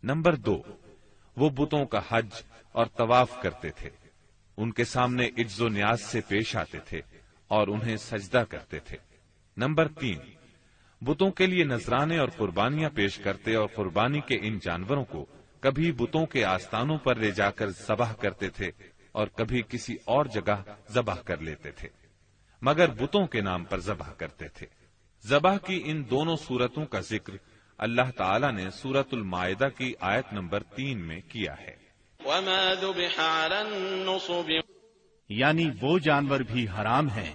نمبر 2، وہ بتوں کا حج اور طواف کرتے تھے، ان کے سامنے عجز و نیاز سے پیش آتے تھے اور انہیں سجدہ کرتے تھے۔ نمبر 3، بتوں کے لیے نذرانے اور قربانیاں پیش کرتے اور قربانی کے ان جانوروں کو کبھی بتوں کے آستانوں پر لے جا کر ذبح کرتے تھے اور کبھی کسی اور جگہ ذبح کر لیتے تھے، مگر بتوں کے نام پر ذبح کرتے تھے۔ ذبح کی ان دونوں صورتوں کا ذکر اللہ تعالی نے سورۃ المائدہ کی آیت نمبر 3 میں کیا ہے۔ وَمَا ذُبِحَ عَلَى النُّصُبِ، یعنی وہ جانور بھی حرام ہیں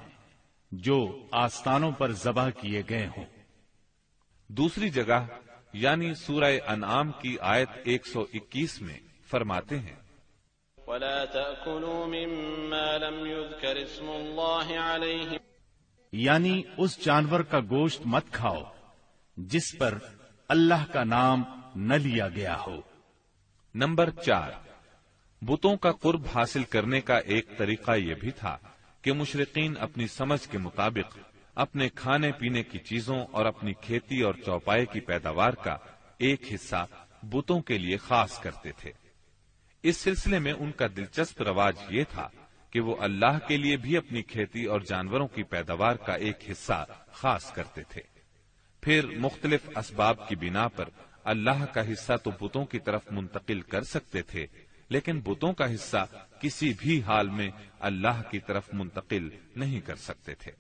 جو آستانوں پر ذبح کیے گئے ہوں۔ دوسری جگہ یعنی سورہ انعام کی آیت 121 میں فرماتے ہیں، وَلَا تَأْكُلُوا مِمَّا لَمْ يُذْكَرِ اسْمُ اللَّهِ عَلَيْهِ، یعنی اس جانور کا گوشت مت کھاؤ جس پر اللہ کا نام نہ لیا گیا ہو۔ نمبر 4، بتوں کا قرب حاصل کرنے کا ایک طریقہ یہ بھی تھا کہ مشرقین اپنی سمجھ کے مطابق اپنے کھانے پینے کی چیزوں اور اپنی کھیتی اور چوپائے کی پیداوار کا ایک حصہ بتوں کے لیے خاص کرتے تھے۔ اس سلسلے میں ان کا دلچسپ رواج یہ تھا کہ وہ اللہ کے لیے بھی اپنی کھیتی اور جانوروں کی پیداوار کا ایک حصہ خاص کرتے تھے۔ پھر مختلف اسباب کی بنا پر اللہ کا حصہ تو بتوں کی طرف منتقل کر سکتے تھے، لیکن بتوں کا حصہ کسی بھی حال میں اللہ کی طرف منتقل نہیں کر سکتے تھے۔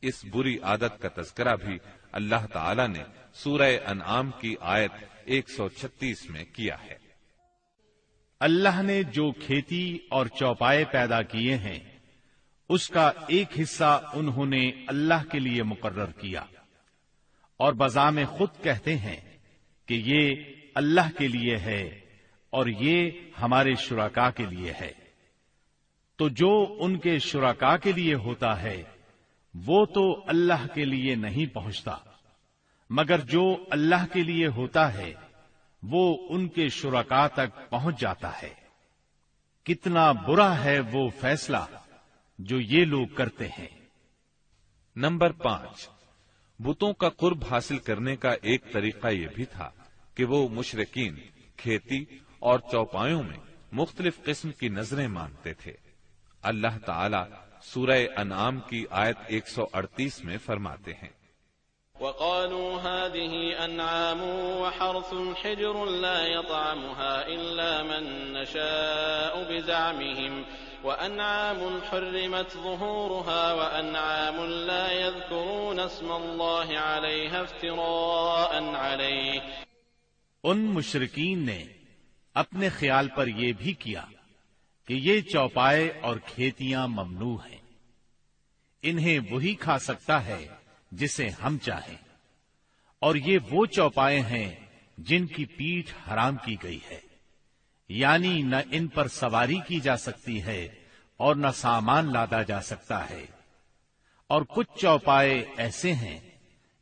اس بری عادت کا تذکرہ بھی اللہ تعالی نے سورہ انعام کی آیت 136 میں کیا ہے۔ اللہ نے جو کھیتی اور چوپائے پیدا کیے ہیں اس کا ایک حصہ انہوں نے اللہ کے لیے مقرر کیا، اور بذام خود کہتے ہیں کہ یہ اللہ کے لیے ہے اور یہ ہمارے شرکاء کے لیے ہے۔ تو جو ان کے شرکاء کے لیے ہوتا ہے وہ تو اللہ کے لیے نہیں پہنچتا، مگر جو اللہ کے لیے ہوتا ہے وہ ان کے شرکاء تک پہنچ جاتا ہے۔ کتنا برا ہے وہ فیصلہ جو یہ لوگ کرتے ہیں۔ نمبر 5، بتوں کا قرب حاصل کرنے کا ایک طریقہ یہ بھی تھا کہ وہ مشرکین کھیتی اور چوپایوں میں مختلف قسم کی نظریں مانتے تھے۔ اللہ تعالی سورہ انعام کی آیت 138 میں فرماتے ہیں، وَقَالُوا هَٰذِهِ أَنْعَامٌ وَحَرْثٌ حِجْرٌ لَا يَطْعَمُهَا إِلَّا مَن نَّشَاءُ بِزَعْمِهِمْ وَأَنْعَامٌ حُرِّمَتْ ظُهُورُهَا وَأَنْعَامٌ لَا يَذْكُرُونَ اسْمَ اللَّهِ عَلَيْهَا افْتِرَاءً عَلَيْهِ۔ ان مشرکین نے اپنے خیال پر یہ بھی کیا کہ یہ چوپائے اور کھیتیاں ممنوع ہیں، انہیں وہی کھا سکتا ہے جسے ہم چاہیں، اور یہ وہ چوپائے ہیں جن کی پیٹھ حرام کی گئی ہے، یعنی نہ ان پر سواری کی جا سکتی ہے اور نہ سامان لادا جا سکتا ہے، اور کچھ چوپائے ایسے ہیں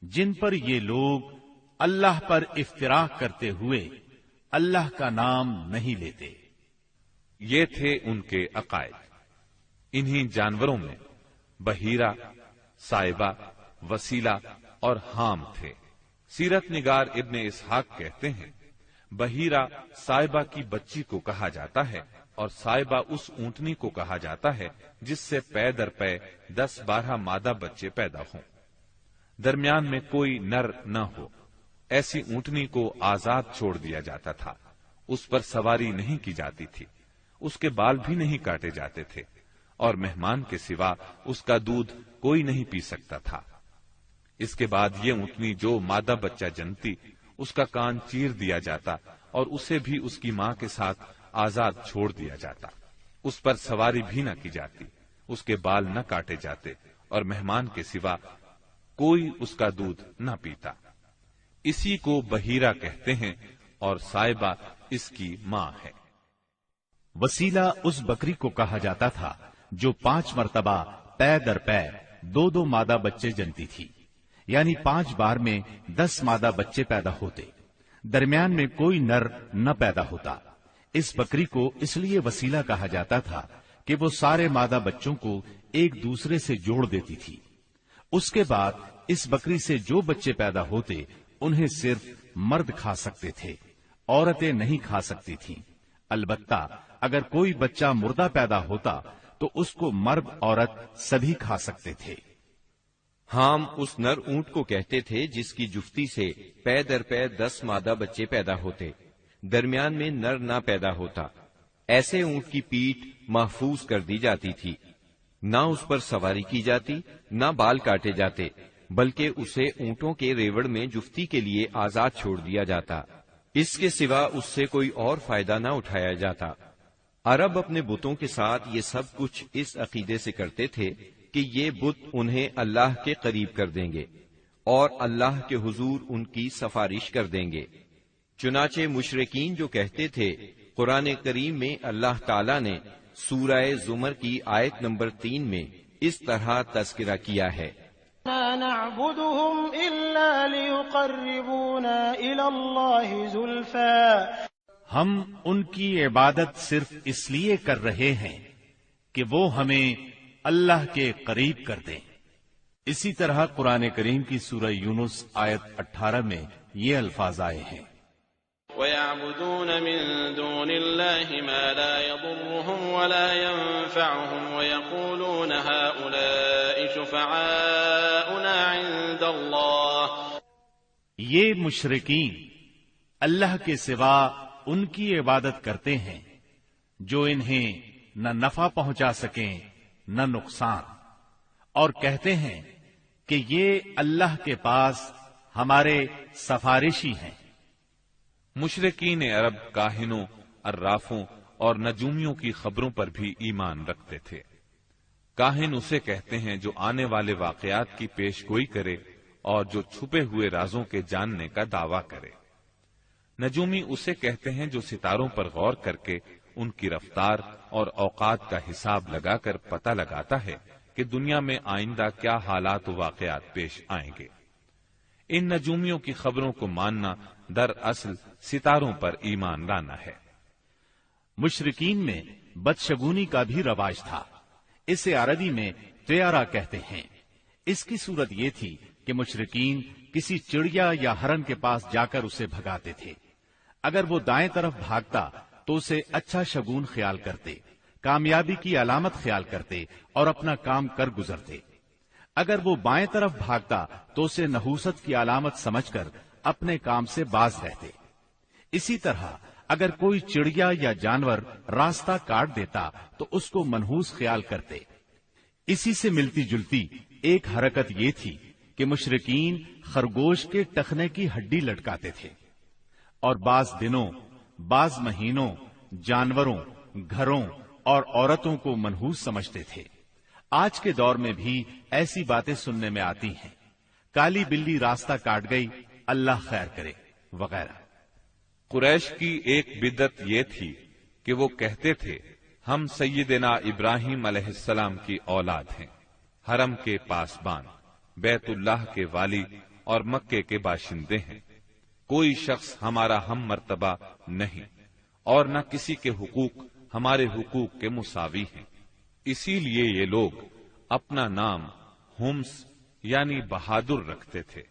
جن پر یہ لوگ اللہ پر افتراء کرتے ہوئے اللہ کا نام نہیں لیتے۔ یہ تھے ان کے عقائد۔ انہی جانوروں میں بحیرہ، صائبہ، وسیلہ اور حام تھے۔ سیرت نگار ابن اسحاق کہتے ہیں بحیرہ صائبہ کی بچی کو کہا جاتا ہے، اور صائبہ اس اونٹنی کو کہا جاتا ہے جس سے پے در پے 10-12 مادہ بچے پیدا ہوں، درمیان میں کوئی نر نہ ہو۔ ایسی اونٹنی کو آزاد چھوڑ دیا جاتا تھا، اس پر سواری نہیں کی جاتی تھی، اس کے بال بھی نہیں کاٹے جاتے تھے، اور مہمان کے سوا اس کا دودھ کوئی نہیں پی سکتا تھا۔ اس کے بعد یہ اونٹنی جو مادہ بچہ جنتی، اس کا کان چیر دیا جاتا اور اسے بھی اس کی ماں کے ساتھ آزاد چھوڑ دیا جاتا، اس پر سواری بھی نہ کی جاتی، اس کے بال نہ کاٹے جاتے، اور مہمان کے سوا کوئی اس کا دودھ نہ پیتا۔ اسی کو بحیرہ کہتے ہیں، اور صائبہ اس کی ماں ہے۔ وسیلہ اس بکری کو کہا جاتا تھا جو 5 مرتبہ پے در پے 2 مادہ بچے جنتی تھی، یعنی 5 بار میں 10 مادہ بچے پیدا ہوتے، درمیان میں کوئی نر نہ پیدا ہوتا۔ اس بکری کو اس لیے وسیلہ کہا جاتا تھا کہ وہ سارے مادہ بچوں کو ایک دوسرے سے جوڑ دیتی تھی۔ اس کے بعد اس بکری سے جو بچے پیدا ہوتے انہیں صرف مرد کھا سکتے تھے، عورتیں نہیں کھا سکتی تھیں۔ البتہ اگر کوئی بچہ مردہ پیدا ہوتا تو اس کو مرد عورت سبھی کھا سکتے تھے۔ حام اس نر اونٹ کو کہتے تھے جس کی جفتی سے پے در پے 10 مادہ بچے پیدا ہوتے، درمیان میں نر نہ پیدا ہوتا۔ ایسے اونٹ کی پیٹھ محفوظ کر دی جاتی تھی، نہ اس پر سواری کی جاتی، نہ بال کاٹے جاتے، بلکہ اسے اونٹوں کے ریوڑ میں جفتی کے لیے آزاد چھوڑ دیا جاتا، اس کے سوا اس سے کوئی اور فائدہ نہ اٹھایا جاتا۔ عرب اپنے بتوں کے ساتھ یہ سب کچھ اس عقیدے سے کرتے تھے کہ یہ بت انہیں اللہ کے قریب کر دیں گے اور اللہ کے حضور ان کی سفارش کر دیں گے۔ چنانچہ مشرکین جو کہتے تھے، قرآن کریم میں اللہ تعالیٰ نے سورہ زمر کی آیت نمبر 3 میں اس طرح تذکرہ کیا ہے، لا نعبدهم إلا ليقربونا إلى الله زلفى، ہم ان کی عبادت صرف اس لیے کر رہے ہیں کہ وہ ہمیں اللہ کے قریب کر دیں۔ اسی طرح قرآن کریم کی سورہ یونس آیت 18 میں یہ الفاظ آئے ہیں، وَيَعْبُدُونَ مِن دُونِ اللَّهِ مَا لَا يَضُرُّهُمْ وَلَا يَنفَعُهُمْ وَيَقُولُونَ هَؤُلَاءِ شُفَعَاؤُنَا عِندَ اللَّهِ۔ یہ مشرکین اللہ کے سوا ان کی عبادت کرتے ہیں جو انہیں نہ نفع پہنچا سکیں نہ نقصان، اور کہتے ہیں کہ یہ اللہ کے پاس ہمارے سفارشی ہیں۔ مشرکین عرب کاہنوں، عرافوں اور نجومیوں کی خبروں پر بھی ایمان رکھتے تھے۔ کاہن اسے کہتے ہیں جو آنے والے واقعات کی پیش گوئی کرے اور جو چھپے ہوئے رازوں کے جاننے کا دعویٰ کرے۔ نجومی اسے کہتے ہیں جو ستاروں پر غور کر کے ان کی رفتار اور اوقات کا حساب لگا کر پتہ لگاتا ہے کہ دنیا میں آئندہ کیا حالات و واقعات پیش آئیں گے۔ ان نجومیوں کی خبروں کو ماننا دراصل ستاروں پر ایمان لانا ہے۔ مشرکین میں بدشگونی کا بھی رواج تھا، اسے عربی میں طیارہ کہتے ہیں۔ اس کی صورت یہ تھی کہ مشرکین کسی چڑیا یا ہرن کے پاس جا کر اسے بھگاتے تھے۔ اگر وہ دائیں طرف بھاگتا تو اسے اچھا شگون خیال کرتے، کامیابی کی علامت خیال کرتے اور اپنا کام کر گزرتے۔ اگر وہ بائیں طرف بھاگتا تو اسے نحوست کی علامت سمجھ کر اپنے کام سے باز رہتے۔ اسی طرح اگر کوئی چڑیا یا جانور راستہ کاٹ دیتا تو اس کو منحوس خیال کرتے۔ اسی سے ملتی جلتی ایک حرکت یہ تھی کہ مشرکین خرگوش کے ٹخنے کی ہڈی لٹکاتے تھے اور بعض دنوں، بعض مہینوں، جانوروں، گھروں اور عورتوں کو منحوس سمجھتے تھے۔ آج کے دور میں بھی ایسی باتیں سننے میں آتی ہیں، کالی بلی راستہ کاٹ گئی، اللہ خیر کرے وغیرہ۔ قریش کی ایک بدعت یہ تھی کہ وہ کہتے تھے ہم سیدنا ابراہیم علیہ السلام کی اولاد ہیں، حرم کے پاسبان، بیت اللہ کے والی اور مکے کے باشندے ہیں، کوئی شخص ہمارا ہم مرتبہ نہیں اور نہ کسی کے حقوق ہمارے حقوق کے مساوی ہیں۔ اسی لیے یہ لوگ اپنا نام ہمس یعنی بہادر رکھتے تھے،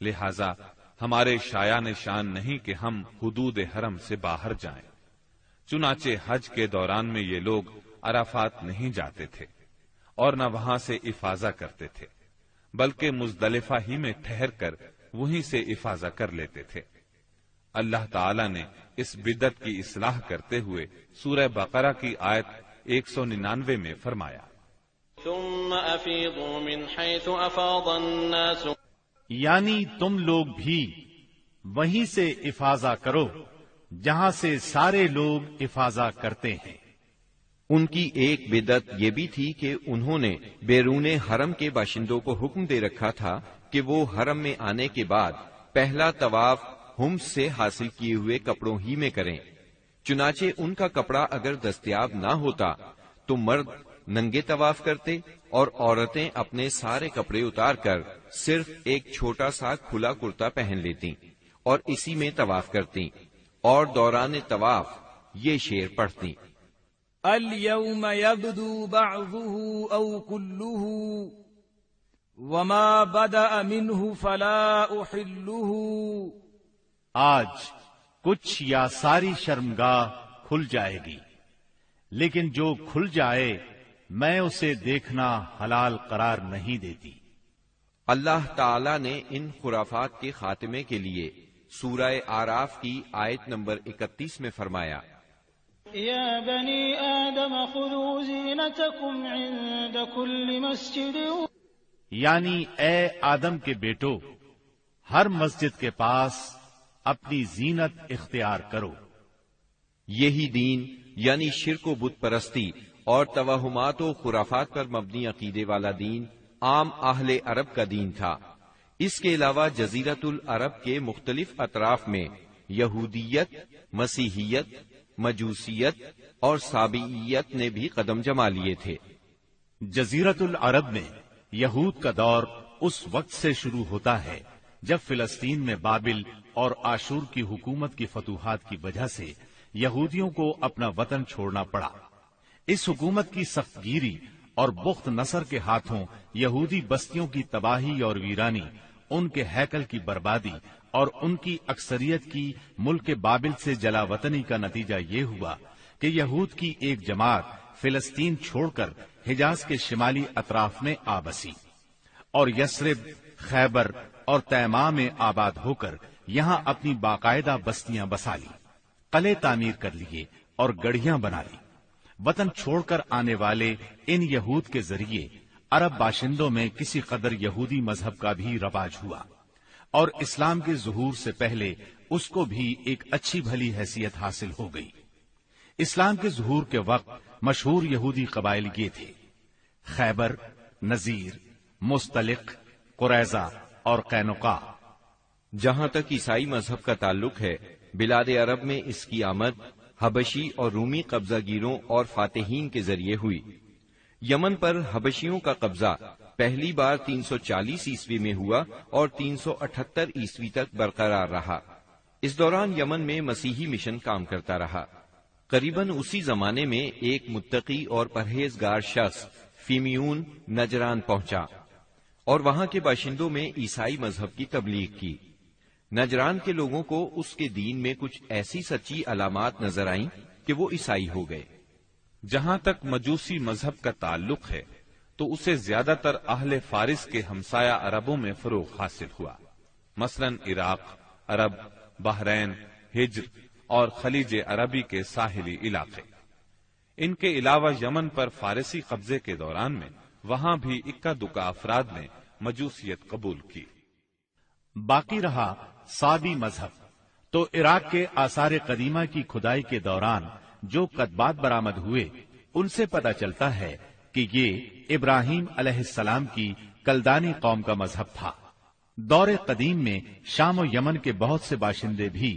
لہذا ہمارے شایان شان نہیں کہ ہم حدود حرم سے باہر جائیں۔ چنانچہ حج کے دوران میں یہ لوگ عرفات نہیں جاتے تھے اور نہ وہاں سے افاضہ کرتے تھے، بلکہ مزدلفہ ہی میں ٹھہر کر وہیں سے افاضہ کر لیتے تھے۔ اللہ تعالی نے اس بدعت کی اصلاح کرتے ہوئے سورہ بقرہ کی آیت 199 میں فرمایا، ثم افیضوا من حیث افاض الناس، یعنی تم لوگ بھی وہیں سے افاضہ کرو جہاں سے سارے لوگ افاضہ کرتے ہیں۔ ان کی ایک بدعت یہ بھی تھی کہ انہوں نے بیرون حرم کے باشندوں کو حکم دے رکھا تھا کہ وہ حرم میں آنے کے بعد پہلا طواف ہمس سے حاصل کیے ہوئے کپڑوں ہی میں کریں، چنانچہ ان کا کپڑا اگر دستیاب نہ ہوتا تو مرد ننگے طواف کرتے اور عورتیں اپنے سارے کپڑے اتار کر صرف ایک چھوٹا سا کھلا کرتا پہن لیتیں اور اسی میں طواف کرتیں اور دوران طواف یہ شعر پڑھتیں، اليوم يبدو بعضه أو كله وما بدأ منه فلا أحله، آج کچھ یا ساری شرمگاہ کھل جائے گی، لیکن جو کھل جائے میں اسے دیکھنا حلال قرار نہیں دیتی۔ اللہ تعالی نے ان خرافات کے خاتمے کے لیے سورہ آراف کی آیت نمبر 31 میں فرمایا، یا بنی آدم خذوا زینتکم عند کل مسجد، یعنی اے آدم کے بیٹو ہر مسجد کے پاس اپنی زینت اختیار کرو۔ یہی دین یعنی شرک و بت پرستی اور توہمات و خرافات پر مبنی عقیدے والا دین عام اہل عرب کا دین تھا۔ اس کے علاوہ جزیرت العرب کے مختلف اطراف میں یہودیت، مسیحیت، مجوسیت اور سابعیت نے بھی قدم جما لیے تھے۔ جزیرت العرب میں یہود کا دور اس وقت سے شروع ہوتا ہے جب فلسطین میں بابل اور آشور کی حکومت کی فتوحات کی وجہ سے یہودیوں کو اپنا وطن چھوڑنا پڑا۔ اس حکومت کی سخت گیری اور بخت نصر کے ہاتھوں یہودی بستیوں کی تباہی اور ویرانی، ان کے ہیکل کی بربادی اور ان کی اکثریت کی ملک بابل سے جلا وطنی کا نتیجہ یہ ہوا کہ یہود کی ایک جماعت فلسطین چھوڑ کر حجاز کے شمالی اطراف میں آ بسی اور یثرب، خیبر اور تیماء میں آباد ہو کر یہاں اپنی باقاعدہ بستیاں بسا لی، قلعے تعمیر کر لیے اور گڑھیاں بنا لی۔ وطن چھوڑ کر آنے والے ان یہود کے ذریعے عرب باشندوں میں کسی قدر یہودی مذہب کا بھی رواج ہوا اور اسلام کے ظہور سے پہلے اس کو بھی ایک اچھی بھلی حیثیت حاصل ہو گئی۔ اسلام کے ظہور کے وقت مشہور یہودی قبائل یہ تھے: خیبر، نذیر، مستلق، قریظہ اور قینقاع۔ جہاں تک عیسائی مذہب کا تعلق ہے، بلاد عرب میں اس کی آمد حبشی اور رومی قبضہ گیروں اور فاتحین کے ذریعے ہوئی۔ یمن پر حبشیوں کا قبضہ پہلی بار 340 عیسوی میں ہوا اور 378 عیسوی تک برقرار رہا۔ اس دوران یمن میں مسیحی مشن کام کرتا رہا۔ قریباً اسی زمانے میں ایک متقی اور پرہیزگار شخص فیمیون نجران پہنچا اور وہاں کے باشندوں میں عیسائی مذہب کی تبلیغ کی۔ نجران کے لوگوں کو اس کے دین میں کچھ ایسی سچی علامات نظر آئیں کہ وہ عیسائی ہو گئے۔ جہاں تک مجوسی مذہب کا تعلق ہے تو اسے زیادہ تر اہل فارس کے ہمسایہ عربوں میں فروغ حاصل ہوا، مثلاً عراق، عرب، بحرین، ہجر اور خلیج عربی کے ساحلی علاقے۔ ان کے علاوہ یمن پر فارسی قبضے کے دوران میں وہاں بھی اکا دکا افراد نے مجوسیت قبول کی۔ باقی رہا سابی مذہب، تو عراق کے آثار قدیمہ کی کھدائی کے دوران جو کتبات برآمد ہوئے ان سے پتہ چلتا ہے کہ یہ ابراہیم علیہ السلام کی کلدانی قوم کا مذہب تھا۔ دور قدیم میں شام و یمن کے بہت سے باشندے بھی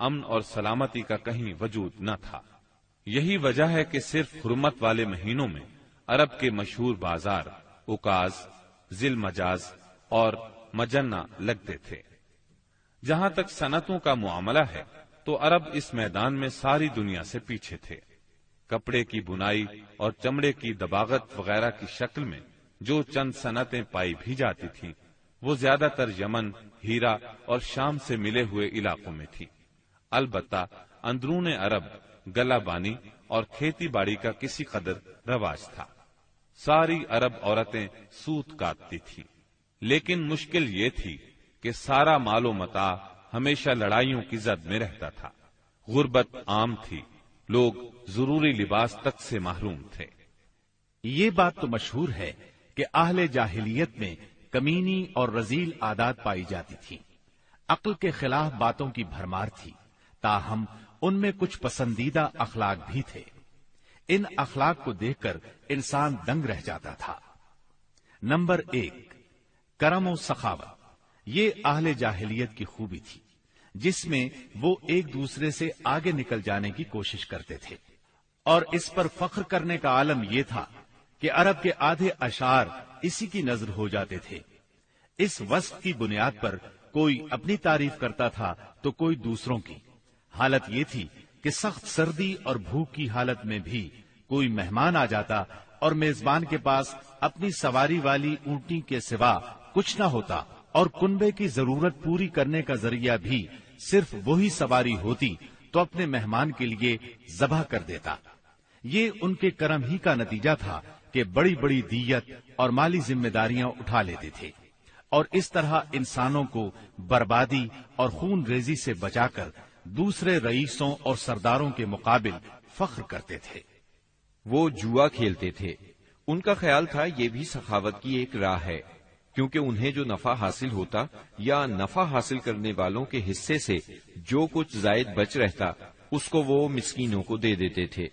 امن اور سلامتی کا کہیں وجود نہ تھا۔ یہی وجہ ہے کہ صرف حرمت والے مہینوں میں عرب کے مشہور بازار اوکاز، ذی المجاز اور مجنہ لگتے تھے۔ جہاں تک صنعتوں کا معاملہ ہے تو عرب اس میدان میں ساری دنیا سے پیچھے تھے۔ کپڑے کی بنائی اور چمڑے کی دباغت وغیرہ کی شکل میں جو چند صنعتیں پائی بھی جاتی تھیں وہ زیادہ تر یمن، ہیرا اور شام سے ملے ہوئے علاقوں میں تھی۔ البتہ اندرون عرب گلہ بانی اور کھیتی باڑی کا کسی قدر رواج تھا۔ ساری عرب عورتیں سوت کاٹتی تھیں، لیکن مشکل یہ تھی کہ سارا مال و متاع ہمیشہ لڑائیوں کی زد میں رہتا تھا۔ غربت عام تھی، لوگ ضروری لباس تک سے محروم تھے۔ یہ بات تو مشہور ہے کہ اہل جاہلیت میں کمینی اور رذیل عادات پائی جاتی تھی، عقل کے خلاف باتوں کی بھرمار تھی، تاہم ان میں کچھ پسندیدہ اخلاق بھی تھے۔ ان اخلاق کو دیکھ کر انسان دنگ رہ جاتا تھا۔ نمبر 1، کرم و سخاوت۔ یہ اہل جاہلیت کی خوبی تھی جس میں وہ ایک دوسرے سے آگے نکل جانے کی کوشش کرتے تھے، اور اس پر فخر کرنے کا عالم یہ تھا کہ عرب کے آدھے اشعار اسی کی نظر ہو جاتے تھے۔ اس وصف کی بنیاد پر کوئی اپنی تعریف کرتا تھا تو کوئی دوسروں کی۔ حالت یہ تھی کہ سخت سردی اور بھوک کی حالت میں بھی کوئی مہمان آ جاتا اور میزبان کے پاس اپنی سواری والی اونٹنی کے سوا کچھ نہ ہوتا، اور کنبے کی ضرورت پوری کرنے کا ذریعہ بھی صرف وہی سواری ہوتی تو اپنے مہمان کے لیے ذبح کر دیتا۔ یہ ان کے کرم ہی کا نتیجہ تھا کہ بڑی بڑی دیت اور مالی ذمہ داریاں اٹھا لیتے تھے، اور اس طرح انسانوں کو بربادی اور خون ریزی سے بچا کر دوسرے رئیسوں اور سرداروں کے مقابل فخر کرتے تھے۔ وہ جوا کھیلتے تھے۔ ان کا خیال تھا یہ بھی سخاوت کی ایک راہ ہے، کیونکہ انہیں جو نفع حاصل ہوتا یا نفع حاصل کرنے والوں کے حصے سے جو کچھ زائد بچ رہتا اس کو وہ مسکینوں کو دے دیتے تھے۔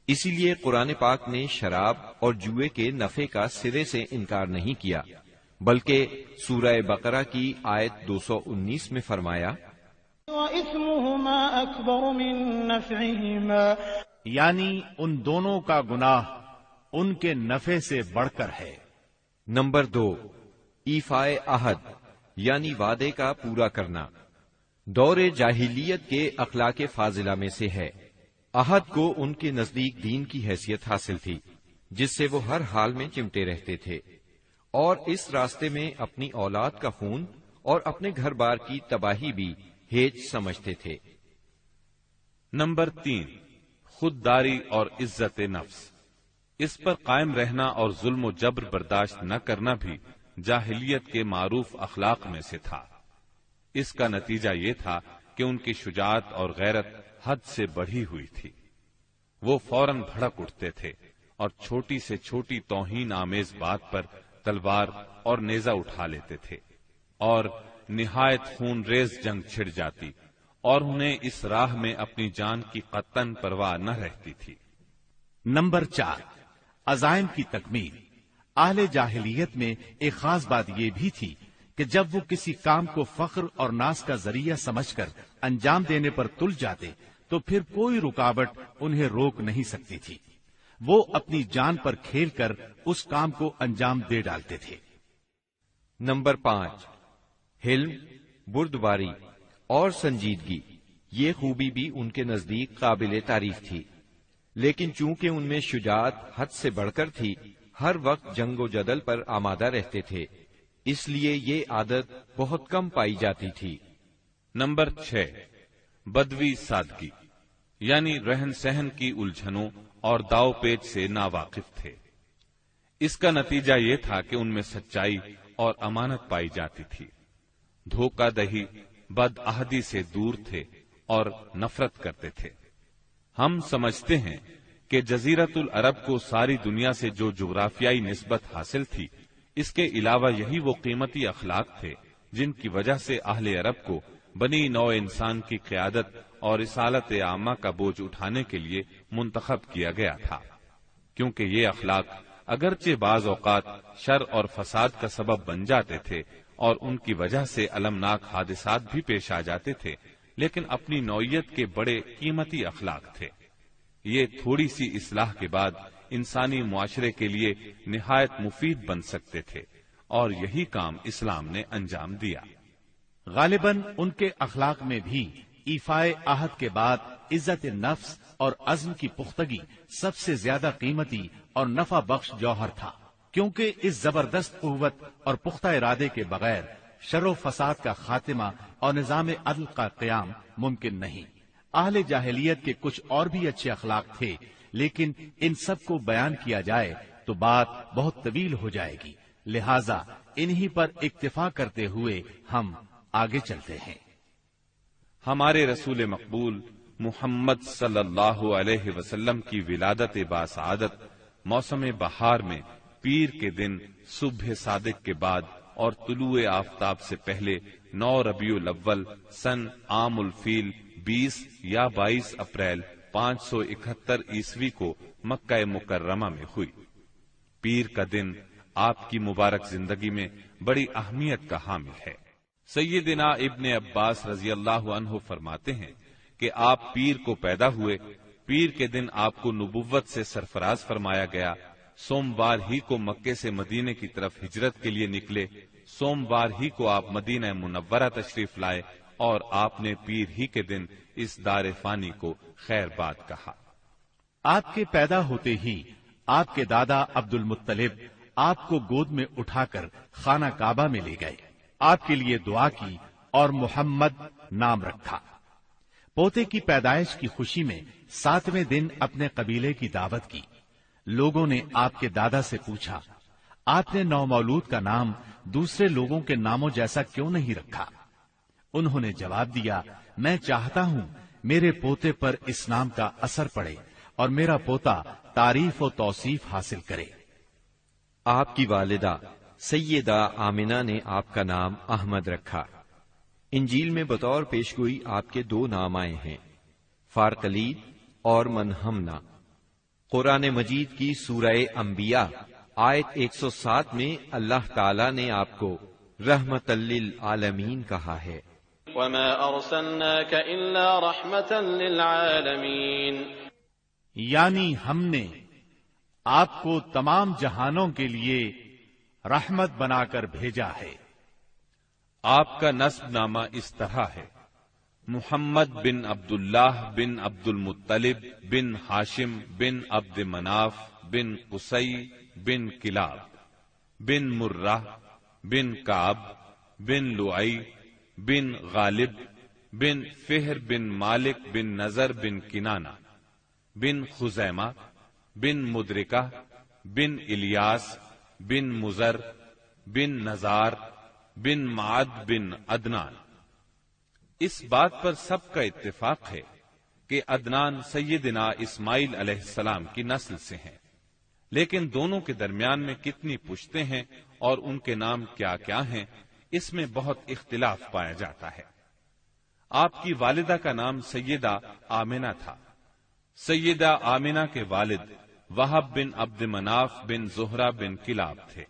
اسی لیے قرآن پاک نے شراب اور جوئے کے نفع کا سرے سے انکار نہیں کیا، بلکہ سورہ بقرہ کی آیت 219 میں فرمایا، وَإِثْمُهُمَا أَكْبَرُ مِن نَّفْعِهِمَا، یعنی ان دونوں کا گناہ ان کے نفع سے بڑھ کر ہے۔ نمبر 2، ایفائے عہد یعنی وعدے کا پورا کرنا، دور جاہلیت کے اخلاق فاضلہ میں سے ہے۔ عہد کو ان کے نزدیک دین کی حیثیت حاصل تھی، جس سے وہ ہر حال میں چمٹے رہتے تھے، اور اس راستے میں اپنی اولاد کا خون اور اپنے گھر بار کی تباہی بھی ہیج سمجھتے تھے۔ نمبر 3، خودداری اور عزت نفس۔ اس پر قائم رہنا اور ظلم و جبر برداشت نہ کرنا بھی جاہلیت کے معروف اخلاق میں سے تھا۔ اس کا نتیجہ یہ تھا کہ ان کی شجاعت اور غیرت حد سے بڑھی ہوئی تھی۔ وہ فوراً بھڑک اٹھتے تھے اور چھوٹی سے چھوٹی توہین آمیز بات پر تلوار اور نیزہ اٹھا لیتے تھے، اور نہایت خون ریز جنگ چھڑ جاتی اور انہیں اس راہ میں اپنی جان کی قطعاً پرواہ نہ رہتی تھی۔ نمبر 4، عزائم کی تکمیل۔ اہل جاہلیت میں ایک خاص بات یہ بھی تھی کہ جب وہ کسی کام کو فخر اور ناز کا ذریعہ سمجھ کر انجام دینے پر تل جاتے تو پھر کوئی رکاوٹ انہیں روک نہیں سکتی تھی۔ وہ اپنی جان پر کھیل کر اس کام کو انجام دے ڈالتے تھے۔ نمبر 5، حلم، بردباری اور سنجیدگی۔ یہ خوبی بھی ان کے نزدیک قابل تعریف تھی، لیکن چونکہ ان میں شجاعت حد سے بڑھ کر تھی، ہر وقت جنگ و جدل پر آمادہ رہتے تھے، اس لیے یہ عادت بہت کم پائی جاتی تھی۔ نمبر 6، بدوی سادگی، یعنی رہن سہن کی الجھنوں اور داؤ پیچ سے ناواقف تھے۔ اس کا نتیجہ یہ تھا کہ ان میں سچائی اور امانت پائی جاتی تھی۔ دھوکہ دہی، بد عہدی سے دور تھے اور نفرت کرتے تھے۔ ہم سمجھتے ہیں کہ جزیرت العرب کو ساری دنیا سے جو جغرافیائی نسبت حاصل تھی، اس کے علاوہ یہی وہ قیمتی اخلاق تھے جن کی وجہ سے اہل عرب کو بنی نوع انسان کی قیادت اور رسالت عامہ کا بوجھ اٹھانے کے لیے منتخب کیا گیا تھا، کیونکہ یہ اخلاق اگرچہ بعض اوقات شر اور فساد کا سبب بن جاتے تھے اور ان کی وجہ سے المناک حادثات بھی پیش آ جاتے تھے، لیکن اپنی نوعیت کے بڑے قیمتی اخلاق تھے۔ یہ تھوڑی سی اصلاح کے بعد انسانی معاشرے کے لیے نہایت مفید بن سکتے تھے، اور یہی کام اسلام نے انجام دیا۔ غالباً ان کے اخلاق میں بھی ایفائے عہد کے بعد عزت نفس اور عزم کی پختگی سب سے زیادہ قیمتی اور نفع بخش جوہر تھا، کیونکہ اس زبردست قوت اور پختہ ارادے کے بغیر شر و فساد کا خاتمہ اور نظام عدل کا قیام ممکن نہیں۔ اہل جاہلیت کے کچھ اور بھی اچھے اخلاق تھے، لیکن ان سب کو بیان کیا جائے تو بات بہت طویل ہو جائے گی، لہذا انہی پر اکتفا کرتے ہوئے ہم آگے چلتے ہیں۔ ہمارے رسول مقبول محمد صلی اللہ علیہ وسلم کی ولادت باسعادت موسم بہار میں پیر کے دن صبح صادق کے بعد اور طلوع آفتاب سے پہلے 9 ربیع الاول سن عام الفیل 20 یا 22 اپریل 571 عیسوی کو مکہ مکرمہ میں ہوئی۔ پیر کا دن آپ کی مبارک زندگی میں بڑی اہمیت کا حامل ہے۔ سیدنا ابن عباس رضی اللہ عنہ فرماتے ہیں کہ آپ پیر کو پیدا ہوئے، پیر کے دن آپ کو نبوت سے سرفراز فرمایا گیا، سوموار ہی کو مکے سے مدینے کی طرف ہجرت کے لیے نکلے، سوموار ہی کو آپ مدینہ منورہ تشریف لائے، اور آپ نے پیر ہی کے دن اس دار فانی کو خیر باد کہا۔ آپ کے پیدا ہوتے ہی آپ کے دادا عبد المطلب آپ کو گود میں اٹھا کر خانہ کعبہ میں لے گئے، آپ کے لیے دعا کی اور محمد نام رکھا۔ پوتے کی پیدائش کی خوشی میں 7ویں دن اپنے قبیلے کی دعوت کی۔ لوگوں نے آپ کے دادا سے پوچھا، آپ نے نومولود کا نام دوسرے لوگوں کے ناموں جیسا کیوں نہیں رکھا؟ انہوں نے جواب دیا، میں چاہتا ہوں میرے پوتے پر اس نام کا اثر پڑے اور میرا پوتا تعریف و توصیف حاصل کرے۔ آپ کی والدہ سیدہ آمنہ نے آپ کا نام احمد رکھا۔ انجیل میں بطور پیشگوئی آپ کے 2 نام آئے ہیں، فارقلید اور منہمنا۔ قرآن مجید کی سورہ انبیاء آیت 107 میں اللہ تعالی نے آپ کو رحمت للعالمین کہا ہے۔ وما ارسلناك الا رحمتا للعالمین، یعنی ہم نے آپ کو تمام جہانوں کے لیے رحمت بنا کر بھیجا ہے۔ آپ کا نسب نامہ اس طرح ہے: محمد بن عبداللہ بن عبد المطلب بن ہاشم بن عبد مناف بن قصی بن کلاب بن مرہ بن کعب بن لعی بن غالب بن فہر بن مالک بن نظر بن کنانہ بن خزیمہ بن مدرکہ بن الیاس بن مزر بن نزار بن معد بن عدنان۔ اس بات پر سب کا اتفاق ہے کہ عدنان سیدنا اسماعیل علیہ السلام کی نسل سے ہیں، لیکن دونوں کے درمیان میں کتنی پشتیں ہیں اور ان کے نام کیا کیا ہیں، اس میں بہت اختلاف پایا جاتا ہے۔ آپ کی والدہ کا نام سیدہ آمنہ تھا۔ سیدہ آمنہ کے والد وہب بن عبد مناف بن زہرہ بن کلاب تھے۔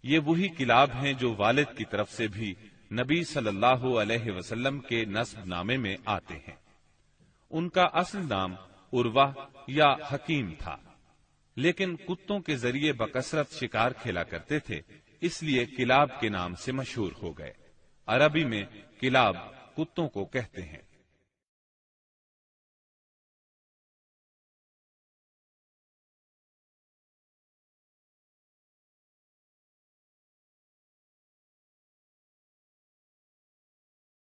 یہ وہی کلاب ہیں جو والد کی طرف سے بھی نبی صلی اللہ علیہ وسلم کے نسب نامے میں آتے ہیں۔ ان کا اصل نام عروہ یا حکیم تھا، لیکن کتوں کے ذریعے بکثرت شکار کھیلا کرتے تھے، اس لیے کلاب کے نام سے مشہور ہو گئے۔ عربی میں کلاب کتوں کو کہتے ہیں۔